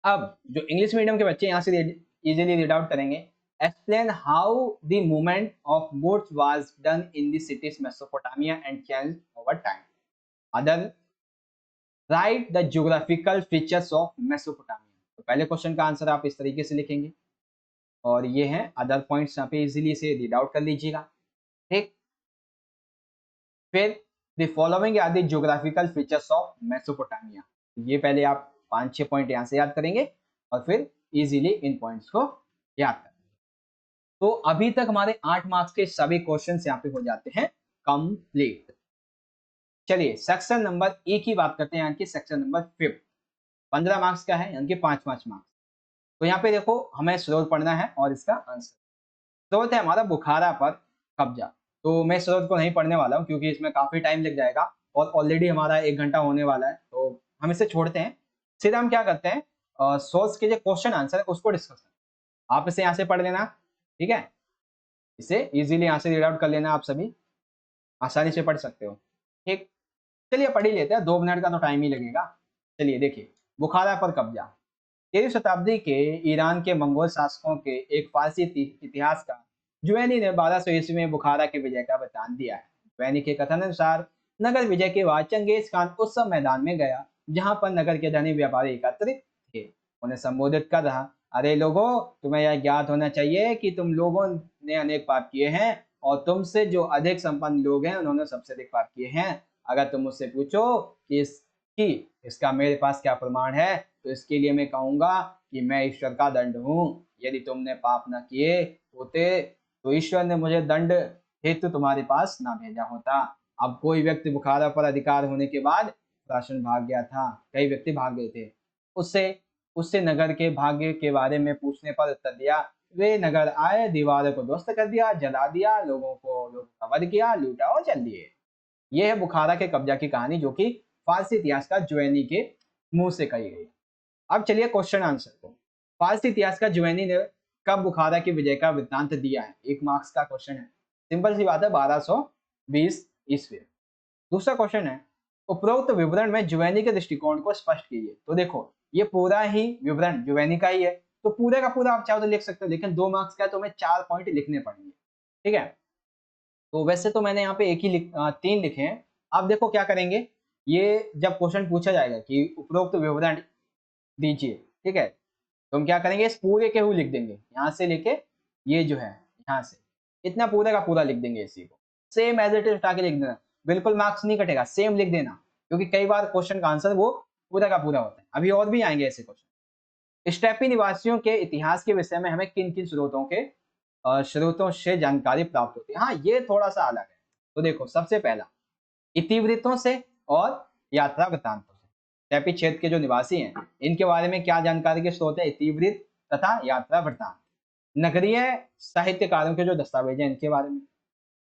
अब जो इंग्लिश मीडियम के बच्चे यहाँ से इजीली रीड आउट करेंगे, explain how the movement of goods was done in the cities Mesopotamia and change over time. Other right the geographical features of Mesopotamia. तो पहले क्वेश्चन का आंसर आप इस तरीके से लिखेंगे, और ये हैं अदर पॉइंट्स, यहाँ पे इजीली से रीड आउट कर लीजिएगा। ठीक, फिर the following are the geographical features of Mesopotamia. ये पहले आप 5-6 पॉइंट यहाँ से याद करेंगे, और फिर इजीली इन पॉइंट्स को याद करेंगे। तो अभी तक हमारे 8 मार्क्स के सभी क्वेश्चंस यहाँ पे हो जाते हैं कंप्लीट। चलिए सेक्शन नंबर ए की बात करते हैं, यानी कि सेक्शन नंबर 5 15 मार्क्स का है, यानी कि 5-5 मार्क्स। तो यहाँ पे देखो हमें स्रोत पढ़ना है और इसका आंसर। स्रोत है हमारा बुखारा पर कब्जा। तो मैं स्रोत को नहीं पढ़ने वाला हूँ क्योंकि इसमें काफी टाइम लग जाएगा, और ऑलरेडी हमारा 1 घंटा होने वाला है, तो हम इसे छोड़ते हैं। सीधा हम क्या करते हैं, सोर्स के जो क्वेश्चन आंसर है उसको डिस्कस करते हैं। आप इसे यहाँ से पढ़ लेना, ठीक है, इसे इजीली यहाँ से रीड आउट कर लेना, आप सभी आसानी से पढ़ सकते हो। ठीक, चलिए पढ़ ही लेते हैं, 2 मिनट का तो टाइम ही लगेगा। चलिए देखिए, बुखारा पर कब्जा। 13वीं शताब्दी के ईरान के मंगोल शासकों के एक फारसी इतिहास का जुवैनी ने 1200 ईस्वी में बुखारा के विजय का वृतांत दिया है। जुवैनी के कथन अनुसार नगर विजय के बाद चंगेज खान उस सब मैदान में गया जहां पर नगर के धनी व्यापारी एकत्रित थे। उन्हें संबोधित कर रहा, अरे लोगों, तुम्हें यह ज्ञात होना चाहिए कि तुम लोगों ने अनेक पाप किए हैं, और तुमसे जो अधिक संपन्न लोग हैं उन्होंने सबसे अधिक पाप किए हैं। अगर तुम मुझसे पूछो कि इसका मेरे पास क्या प्रमाण है, तो इसके लिए मैं कहूंगा कि मैं ईश्वर का दंड हूँ। यदि तुमने पाप न किए होते तो ईश्वर ने मुझे दंड हेतु तुम्हारे पास ना भेजा होता। अब कोई व्यक्ति बुखारा पर अधिकार होने के बाद शासन भाग गया था, कई व्यक्ति भाग गए थे। उससे उससे नगर के भाग्य के बारे में पूछने पर उत्तर दिया, वे नगर आए, दीवारों को ध्वस्त कर दिया, जला दिया, लोगों का वध किया, लूटा और जल दिए। यह है बुखारा के कब्जा की कहानी, जो कि फारसी इतिहासकार जुवैनी के मुंह से कही गई। अब चलिए क्वेश्चन आंसर को। फारसी इतिहासकार जुवैनी ने कब बुखारा की विजय का वृत्तांत दिया है, 1 मार्क्स का क्वेश्चन है, सिंपल सी बात है, 1220 ईस्वी। दूसरा क्वेश्चन है, उपरोक्त विवरण में जुवैनी के दृष्टिकोण को स्पष्ट कीजिए। तो देखो ये पूरा ही विवरण जुवैनी का ही है, तो पूरे का पूरा आप चाहो तो लिख सकते हो, लेकिन 2 मार्क्स का है तो हमें 4 पॉइंट लिखने पड़ेंगे। ठीक है, तो वैसे तो मैंने यहाँ पे 3 लिखे हैं। आप देखो क्या करेंगे, ये जब क्वेश्चन पूछा जाएगा कि उपरोक्त विवरण दीजिए, ठीक है, तो हम क्या करेंगे, इस पूरे के हु लिख देंगे, यहाँ से लेके ये जो है यहाँ से, इतना पूरे का पूरा लिख देंगे, इसी को सेम एज इट इज उठा के लिख देना। बिल्कुल मार्क्स नहीं कटेगा, सेम लिख देना, क्योंकि कई बार क्वेश्चन का आंसर वो पूरा का पूरा होता है। अभी और भी आएंगे ऐसे क्वेश्चन। स्टेपी निवासियों के इतिहास के विषय में हमें किन किन स्रोतों से जानकारी प्राप्त होती है। हाँ, ये थोड़ा सा अलग है। तो देखो, सबसे पहला इतिवृत्तों से और यात्रा वृत्तांतों से। स्टेपी क्षेत्र के जो निवासी हैं, इनके बारे में क्या जानकारी के स्रोत है? इतिवृत्त तथा यात्रा वृत्तांत। नगरीय साहित्यकारों के जो दस्तावेज हैं, इनके बारे में।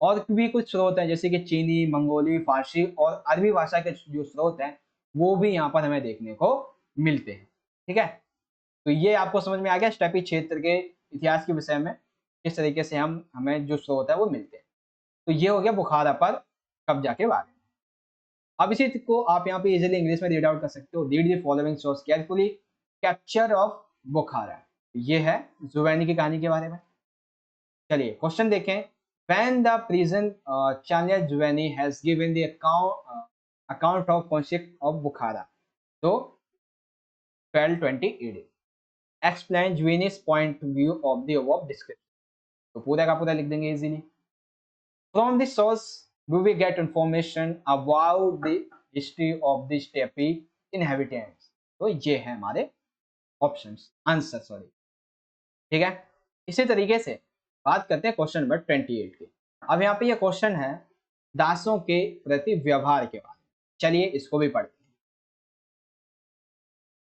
और भी कुछ स्रोत हैं, जैसे कि चीनी, मंगोली, फारसी और अरबी भाषा के जो स्रोत हैं, वो भी यहाँ पर हमें देखने को मिलते हैं। ठीक है, तो ये आपको समझ में आ गया स्टेपी क्षेत्र के इतिहास के विषय में किस तरीके से हमें जो स्रोत है वो मिलते हैं। तो ये हो गया बुखारा पर कब्जा के बारे में। अब इसी को आप यहाँ पे इजीली इंग्लिश में रीड आउट कर सकते हो। Read the following source carefully. Capture of Bukhara, ये है जुवैनी की कहानी के बारे में। चलिए क्वेश्चन देखें। When the prison Chania Juveni has given the account of conflict of Bukhara, so 1220 AD. Explain Juveni's point of view of the above description. तो पूरा का पूरा लिख देंगे easily. From this source do we get information about the history of the steppe inhabitants. तो ये है हमारे ऑप्शंस, आंसर सॉरी। ठीक है, इसी तरीके से बात करते हैं क्वेश्चन नंबर 28 की। अब यहाँ पे ये क्वेश्चन है दासों के प्रति व्यवहार के बारे में। चलिए इसको भी पढ़ते हैं।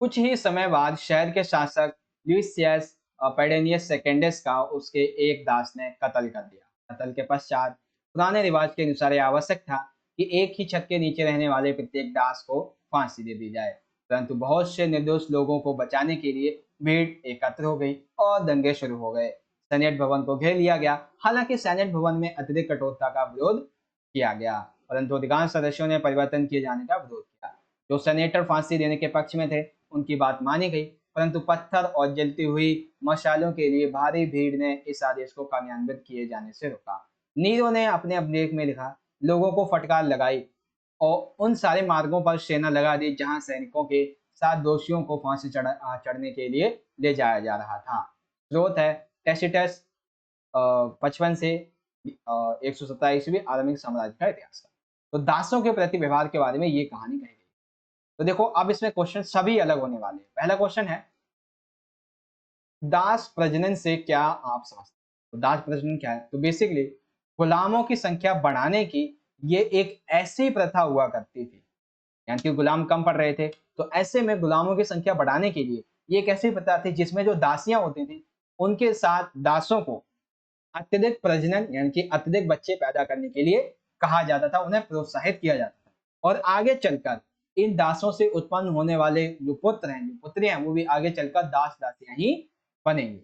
कुछ ही समय बाद शहर के शासक ल्यूसियस पेडेनियस सेकेंडस का उसके एक दास ने कत्ल कर दिया। कत्ल के पश्चात पुराने रिवाज के अनुसार यह आवश्यक था कि एक ही छत के नीचे रहने वाले प्रत्येक दास को फांसी दे दी जाए, परंतु बहुत से निर्दोष लोगों को बचाने के लिए भीड़ एकत्र हो गई और दंगे शुरू हो गए। सेनेट भवन को घेर लिया गया। हालांकि सेनेट भवन में अत्यधिक कठोरता का विरोध किया गया, परंतु अधिकांश सदस्यों ने परिवर्तन किए जाने का विरोध किया। जो सेनेटर फांसी देने के पक्ष में थे, उनकी बात मानी गई, परंतु पत्थर और जलती हुई मशालों के लिए भारी भीड़ ने इस आदेश को कार्यान्वित किए जाने से रोका। नीरो ने अपने अभिलेख में लिखा, लोगों को फटकार लगाई और उन सारे मार्गों पर सेना लगा दी जहां सैनिकों के साथ दोषियों को फांसी चढ़ने के लिए ले जाया जा रहा था। स्रोत है टैसिटस 55 से 117 ईस्वी, आरंभिक साम्राज्य का इतिहास का। तो दासों के प्रति व्यवहार के बारे में ये कहानी कही गई। तो देखो अब इसमें क्वेश्चन सभी अलग होने वाले हैं। पहला क्वेश्चन है, दास प्रजनन से क्या आप समझते हैं? तो दास प्रजनन क्या है? तो बेसिकली गुलामों की संख्या बढ़ाने की ये एक ऐसी प्रथा हुआ करती थी, यानी कि गुलाम कम पड़ रहे थे, तो ऐसे में गुलामों की संख्या बढ़ाने के लिए ये एक ऐसी प्रथा थी जिसमें जो दासियां होती थी उनके साथ दासों को अत्यधिक प्रजनन यानी कि अत्यधिक बच्चे पैदा करने के लिए कहा जाता था, उन्हें प्रोत्साहित किया जाता था। और आगे चलकर इन दासों से उत्पन्न होने वाले जो पुत्र हैं, जो पुत्रियां हैं, वो भी आगे चलकर दास दासियां ही बनेंगी।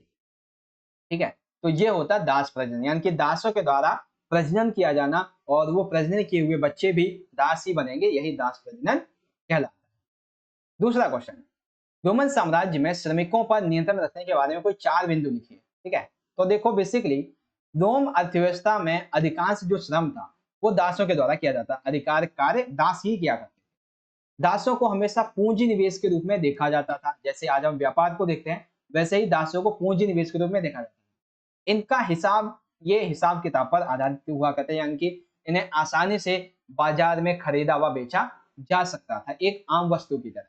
ठीक है, तो ये होता है दास प्रजनन, यानी कि दासों के द्वारा प्रजनन किया जाना और वो प्रजनन किए हुए बच्चे भी दास ही बनेंगे, यही दास प्रजनन कहलाता है। दूसरा क्वेश्चन, रोमन साम्राज्य में श्रमिकों पर नियंत्रण रखने के बारे में कोई 4 बिंदु लिखिए। ठीक है, तो देखो बेसिकली रोम अर्थव्यवस्था में अधिकांश जो श्रम था वो दासों के द्वारा किया जाता, अधिकार कार्य दास ही किया करते। दासों को हमेशा पूंजी निवेश के रूप में देखा जाता था। जैसे आज हम व्यापार को देखते हैं, वैसे ही दासों को पूंजी निवेश के रूप में देखा जाता है। इनका हिसाब ये हिसाब किताब पर आधारित हुआ करते हैं, यानी कि इन्हें आसानी से बाजार में खरीदा व बेचा जा सकता था, एक आम वस्तु की तरह।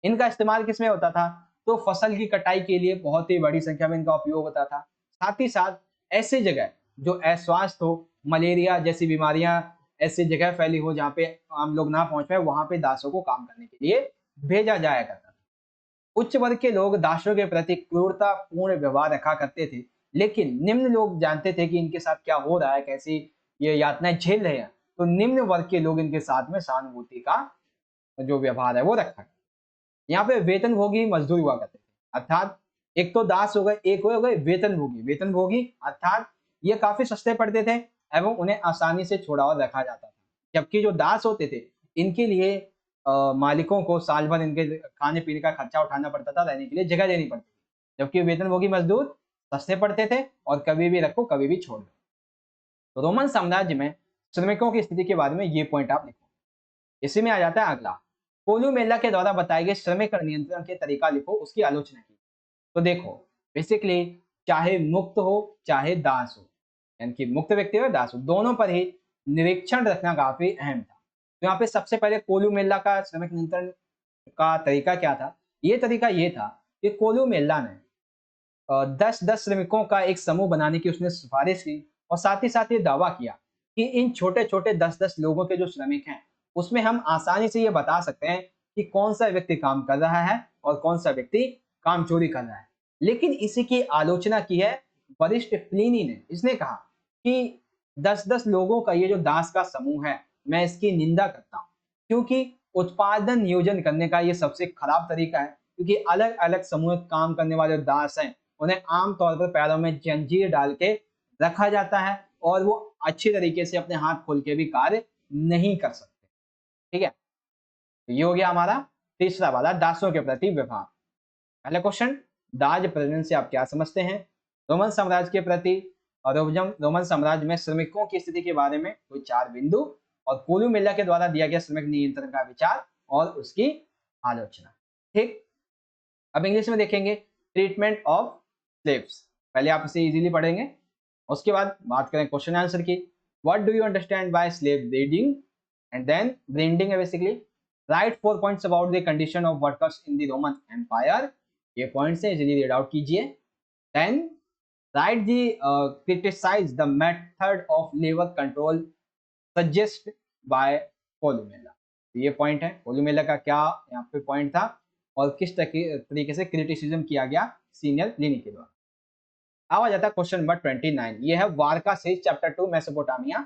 इनका इस्तेमाल किसमें होता था? तो फसल की कटाई के लिए बहुत ही बड़ी संख्या में इनका उपयोग होता था। साथ ही साथ ऐसी जगह जो अस्वास्थ्य हो, मलेरिया जैसी बीमारियां ऐसी जगह फैली हो जहाँ पे आम लोग ना पहुंच पाए, वहां पे दासों को काम करने के लिए भेजा जाया करता था। उच्च वर्ग के लोग दासों के प्रति क्रूरतापूर्ण व्यवहार रखा करते थे, लेकिन निम्न लोग जानते थे कि इनके साथ क्या हो रहा है, कैसी ये यातनाएं झेल रहे हैं, तो निम्न वर्ग के लोग इनके साथ में सहानुभूति का जो व्यवहार है वो रखा। यहाँ पे वेतनभोगी मजदूर हुआ करते थे, अर्थात एक तो दास हो गए, एक हो गए वेतनभोगी। वेतनभोगी अर्थात ये काफी सस्ते पड़ते थे एवं उन्हें आसानी से छोड़ा और रखा जाता था। जबकि जो दास होते थे इनके लिए मालिकों को साल भर इनके खाने पीने का खर्चा उठाना पड़ता था, रहने के लिए जगह देनी पड़ती थी। जबकि वेतनभोगी मजदूर सस्ते पड़ते थे और कभी भी रखो कभी भी छोड़ दो। तो रोमन साम्राज्य में श्रमिकों की स्थिति के बारे में ये पॉइंट आप लिखो। इसी में आ जाता है अगला, कोलू मेला के द्वारा बताए गए श्रमिक नियंत्रण के तरीका लिखो, उसकी आलोचना की। तो देखो बेसिकली चाहे मुक्त हो चाहे दास हो, यानी कि मुक्त व्यक्ति हो दास हो, दोनों पर ही निरीक्षण रखना काफी अहम था। तो यहाँ पे सबसे पहले कोलुमेला का श्रमिक नियंत्रण का तरीका क्या था? ये तरीका ये था कि कोलुमेला ने 10-10 श्रमिकों का एक समूह बनाने की उसने सिफारिश की और साथ ही साथ ये दावा किया कि इन छोटे-छोटे 10-10 लोगों के जो श्रमिक हैं, उसमें हम आसानी से ये बता सकते हैं कि कौन-सा व्यक्ति काम कर रहा है और कौन-सा व्यक्ति काम चोरी कर रहा है। लेकिन इसी की आलोचना की है वरिष्ठ प्लिनी ने। इसने कहा कि 10-10 लोगों का ये जो दास का समूह है, मैं इसकी निंदा करता हूँ, क्योंकि उत्पादन नियोजन करने का ये सबसे खराब तरीका है, क्योंकि अलग-अलग समूह काम करने वाले दास हैं, उन्हें आम तौर पर पैरों में जंजीर डाल के रखा जाता है और वो अच्छी तरीके से अपने हाथ खोल के भी कार्य नहीं कर सकते। ठीक है? तो ये हो गया हमारा तीसरा वाला दासों के प्रति व्यवहार। पहला क्वेश्चन, दाज प्रजनन से आप क्या समझते हैं? रोमन साम्राज्य के प्रति और रोमन साम्राज्य में श्रमिकों की स्थिति के बारे में कोई 4 बिंदु और कोलुमेला के द्वारा दिया गया श्रमिक नियंत्रण का विचार और उसकी आलोचना। ठीक? अब इंग्लिश में देखेंगे ट्रीटमेंट ऑफ स्लेव्स। पहले आप इसे इजीली पढ़ेंगे, उसके बाद बात करें क्वेश्चन आंसर की। What do you understand by slave breeding and then breeding है basically. Write 4 points about the condition of workers in the Roman Empire. ये पॉइंट्स है, इजीली रीड आउट कीजिए। Then write the criticize the method of labour control suggest by Columella. ये point है, Columella का क्या यहाँ पे पॉइंट था और किस तरीके से क्रिटिसिज्म किया गया सीनियर प्लिनी के द्वारा। अब आ जाता है क्वेश्चन नंबर 29। ये है वारका शीर्ष चैप्टर 2 मेसोपोटामिया।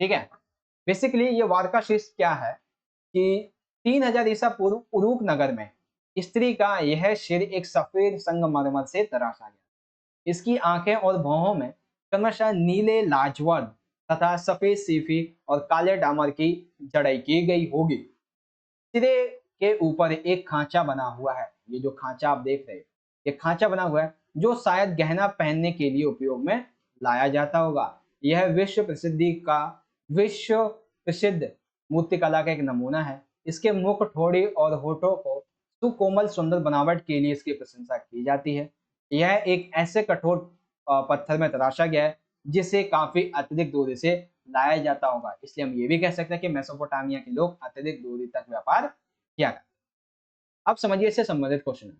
ठीक है, बेसिकली ये वारका शीर्ष क्या है कि 3000 ईसा पूर्व उरूक नगर में स्त्री का यह सिर एक सफेद संगमरमर से तराशा गया। इसकी आंखें और भौहों में क्रमशः नीले लाजवर्द तथा सफेद सीफी और काले डामर की जड़ाई की गई होगी। सिरे के ऊपर एक खांचा बना हुआ है। ये जो खांचा आप देख रहे हैं, ये खांचा बना हुआ है जो शायद गहना पहनने के लिए उपयोग में लाया जाता होगा। यह विश्व प्रसिद्ध मूर्तिकला का एक नमूना है। इसके मुख, ठोड़ी और होठों को सुकोमल सुंदर बनावट के लिए इसकी प्रशंसा की जाती है। यह एक ऐसे कठोर पत्थर में तराशा गया है जिसे काफी अत्यधिक दूरी से लाया जाता होगा। इसलिए हम ये भी कह सकते हैं कि मेसोपोटामिया के लोग अत्यधिक दूरी तक व्यापार किया करते। अब समझिए इससे संबंधित क्वेश्चन।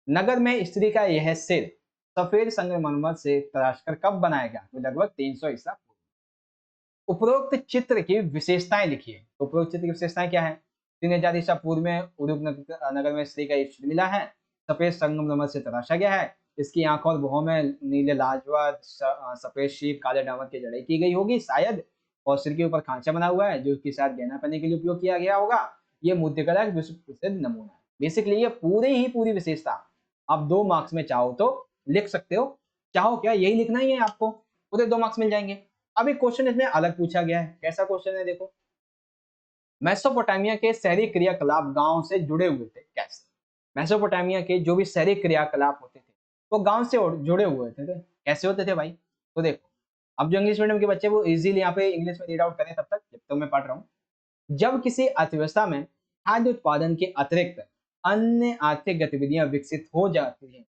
नगर में स्त्री का यह सिर सफेद संगमरमर से तराशकर कब बनाया गया? तो लगभग 300 ईसा पूर्व। उपरोक्त चित्र की विशेषताएं लिखिए। तो उपरोक्त चित्र की विशेषताएं क्या है? 3000 ईसा पूर्व में उरुक नगर में स्त्री का एक सिर मिला है, सफेद संगमरमर से तराशा गया है। इसकी आंखों और भुहों में नीले लाजवाब सफेद शीप काले डामर की जड़ें की गई होगी शायद, और सिर के ऊपर खांचा बना हुआ है जो कि शायद गहना पहनने के लिए उपयोग किया गया होगा। ये मूर्तिकला एक विश्व प्रसिद्ध नमूना है। बेसिकली ये पूरी विशेषता आप 2 मार्क्स में चाहो तो लिख सकते हो। चाहो क्या यही लिखना ही है आपको, पूरे 2 मार्क्स मिल जाएंगे। अब एक क्वेश्चन इसमें अलग पूछा गया है। कैसा क्वेश्चन है देखो, मेसोपोटामिया के शहरी क्रियाकलाप गांव से जुड़े हुए थे। कैसे? मेसोपोटामिया के जो भी शहरी क्रियाकलाप होते थे वो गांव से जुड़े हुए थे। कैसे होते थे भाई? तो देखो, अब जो इंग्लिश मीडियम के बच्चे वो इजीली यहाँ पे इंग्लिश में रीड आउट करें तब तक जब तक मैं पढ़ रहा हूँ। जब किसी अर्थव्यवस्था में खाद्य उत्पादन के अतिरिक्त अन्य आर्थिक गतिविधियां विकसित हो जाती हैं,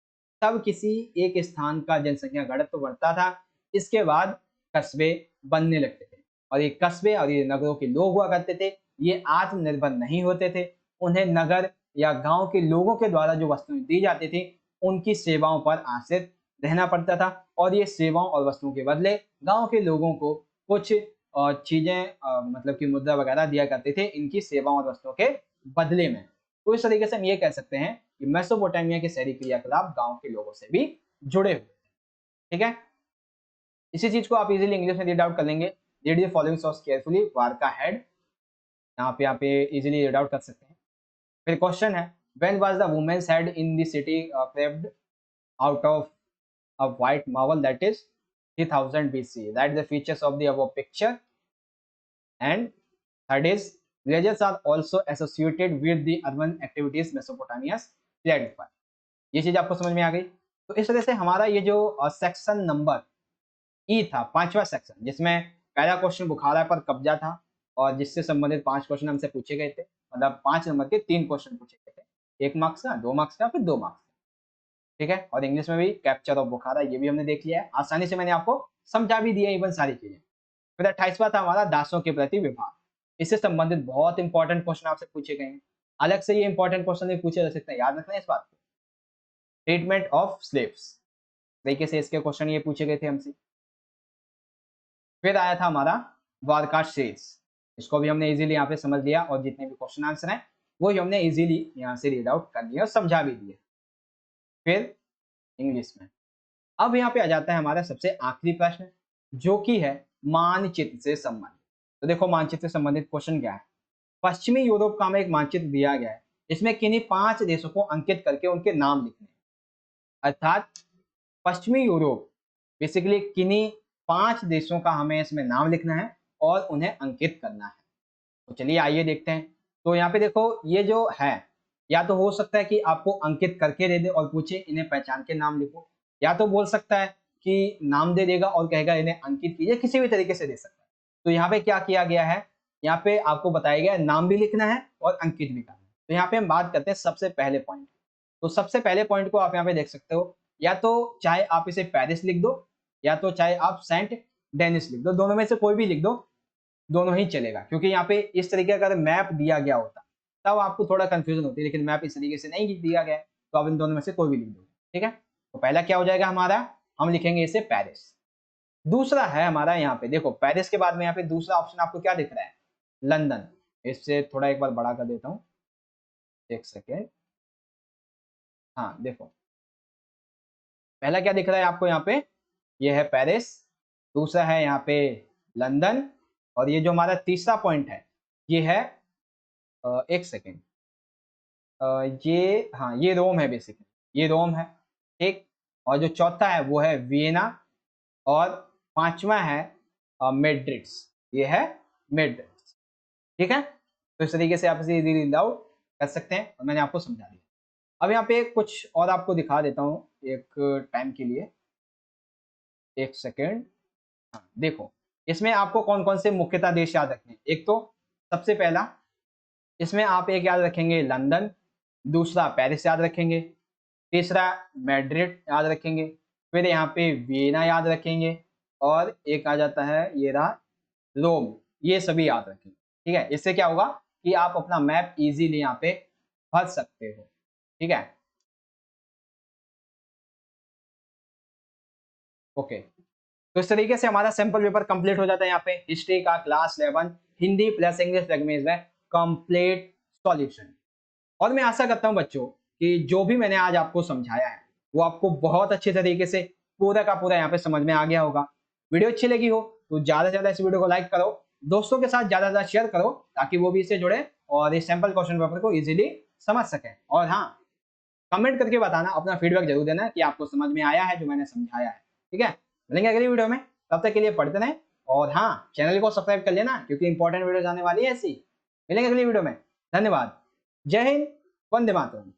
तब किसी एक स्थान का जनसंख्या घनत्व बढ़ता था। इसके बाद कस्बे बनने लगते थे और ये कस्बे और ये नगरों के लोग हुआ करते थे। ये आत्मनिर्भर नहीं होते थे। उन्हें नगर या गांव के लोगों के द्वारा जो वस्तुएं दी जाती थी उनकी सेवाओं पर आश्रित रहना पड़ता था और ये सेवाओं और वस्तुओं के बदले गांव के लोगों को कुछ चीजें मतलब कि मुद्रा वगैरह दिया करते थे इनकी सेवाओं और वस्तुओं के बदले में। तो इस तरीके से हम ये कह सकते हैं कि मेसोपोटामिया के शहरी क्रियाकलाप गांव के लोगों से भी जुड़े हुए। ठीक है, इसी चीज को आप इजीली इंग्लिश में रीड आउट कर लेंगे। Read the following source carefully. Warka head, यहाँ पे इजीली रीड आउट कर सकते हैं। फिर क्वेश्चन है, when was the women's head in the city carved out of a white marble that is 3000 BC? Write the features of the above picture. And third is, villages are also associated with the urban activities Mesopotamia clarify. ये चीज आपको समझ में आ गई। तो इस तरह से हमारा ये जो सेक्शन नंबर ई था, 5वां सेक्शन, जिसमें पहला क्वेश्चन बुखारा पर कब्जा था और जिससे संबंधित 5 क्वेश्चन हमसे पूछे गए थे। मतलब 5 नंबर के 3 क्वेश्चन पूछे गए थे, 1 मार्क्स का, 2 मार्क्स का, फिर 2 मार्क्स का। ठीक है, और इंग्लिश में भी कैप्चर ऑफ बुखारा ये भी हमने देख लिया है। आसानी से मैंने आपको समझा भी दिया इवन सारी चीजें। फिर 28वां था हमारा दासों के प्रति विभाग। इससे संबंधित बहुत इंपॉर्टेंट क्वेश्चन आपसे पूछे गए हैं। अलग से ये इंपॉर्टेंट क्वेश्चन भी पूछे जा सकते हैं, याद रखना है इस बात को। ट्रीटमेंट ऑफ स्लेव्स तरीके से इसके क्वेश्चन ये पूछे गए थे हमसे। फिर आया था हमारा द्वारका शेष, इसको भी हमने इजीली यहाँ पे समझ लिया और जितने भी क्वेश्चन आंसर हैं वो ही हमने इजीली यहाँ से रीड आउट कर लिया और समझा भी दिए। फिर इंग्लिश में अब यहाँ पे आ जाता है हमारा सबसे आखिरी प्रश्न, जो कि है मानचित्र से संबंधित। तो देखो मानचित्र से संबंधित क्वेश्चन क्या है। पश्चिमी यूरोप का हमें एक मानचित्र दिया गया है, इसमें किन्हीं 5 देशों को अंकित करके उनके नाम लिखने हैं। अर्थात पश्चिमी यूरोप बेसिकली किन्हीं 5 देशों का हमें इसमें नाम लिखना है और उन्हें अंकित करना है। तो चलिए आइए देखते हैं। तो यहाँ पे देखो ये जो है, या तो हो सकता है कि आपको अंकित करके दे दे और पूछे इन्हें पहचान के नाम लिखो, या तो बोल सकता है कि नाम दे देगा और कहेगा इन्हें अंकित कीजिए, किसी भी तरीके से दे सकता है। तो यहाँ पे क्या किया गया है, यहाँ पे आपको बताया गया है नाम भी लिखना है और अंकित भी करना है। तो यहाँ पे हम बात करते हैं सबसे पहले पॉइंट। तो सबसे पहले पॉइंट को आप यहाँ पे देख सकते हो, या तो चाहे आप इसे पेरिस लिख दो या तो चाहे आप सेंट डेनिस लिख दो, दोनों में से कोई भी लिख दो, दोनों ही चलेगा। क्योंकि यहाँ पे इस तरीके का अगर मैप दिया गया होता तब आपको थोड़ा कंफ्यूजन होती है, लेकिन मैप इस तरीके से नहीं दिया गया है तो आप इन दोनों में से कोई भी लिख दो। ठीक है, तो पहला क्या हो जाएगा हमारा, हम लिखेंगे इसे पेरिस। दूसरा है हमारा यहाँ पे देखो पेरिस के बाद में यहाँ पे दूसरा ऑप्शन आपको क्या दिख रहा है, लंदन। इससे थोड़ा एक बार बड़ा कर देता हूँ, एक सेकेंड। हाँ देखो पहला क्या दिख रहा है आपको यहाँ पे, ये है पेरिस, दूसरा है यहाँ पे लंदन, और ये जो हमारा तीसरा पॉइंट है ये है एक सेकेंड, ये हाँ ये रोम है, बेसिकली ये रोम है। ठीक, और जो चौथा है वो है वियना, और पांचवा है मेड्रिड्स, ये है मेड्रिड्स। ठीक है, तो इस तरीके से आप इसे रीड आउट कर सकते हैं और मैंने आपको समझा दिया। अब यहाँ पे कुछ और आपको दिखा देता हूँ एक टाइम के लिए, एक सेकेंड। हाँ देखो इसमें आपको कौन कौन से मुख्यतः देश याद रखने हैं। एक तो सबसे पहला इसमें आप एक याद रखेंगे लंदन, दूसरा पेरिस याद रखेंगे, तीसरा मैड्रिड याद रखेंगे, फिर यहाँ पे वियना याद रखेंगे, और एक आ जाता है ये रहा रोम। ये सभी याद रखेंगे। ठीक है, इससे क्या होगा कि आप अपना मैप इजीली यहाँ पे भर सकते हो। ठीक है, ओके। तो इस तरीके से हमारा सैंपल पेपर कंप्लीट हो जाता है। यहाँ पे हिस्ट्री का class 11 Hindi plus English language में कंप्लीट सॉल्यूशन। और मैं आशा करता हूं बच्चों कि जो भी मैंने आज आपको समझाया है वो आपको बहुत अच्छे तरीके से पूरा का पूरा यहाँ पे समझ में आ गया होगा। वीडियो अच्छी लगी हो तो ज्यादा से ज्यादा इस वीडियो को लाइक करो, दोस्तों के साथ ज्यादा से ज्यादा शेयर करो ताकि वो भी इससे जुड़े और इस सैंपल क्वेश्चन पेपर को इजीली समझ सकें। और हाँ, कमेंट करके बताना, अपना फीडबैक जरूर देना कि आपको समझ में आया है जो मैंने समझाया है। ठीक है, मिलेंगे अगली वीडियो में, तब तक के लिए पढ़ते रहें। और हाँ, चैनल को सब्सक्राइब कर लेना क्योंकि इंपॉर्टेंट वीडियो आने वाली है ऐसी। मिलेंगे अगली वीडियो में, धन्यवाद, जय हिंद, वंदे मातरम।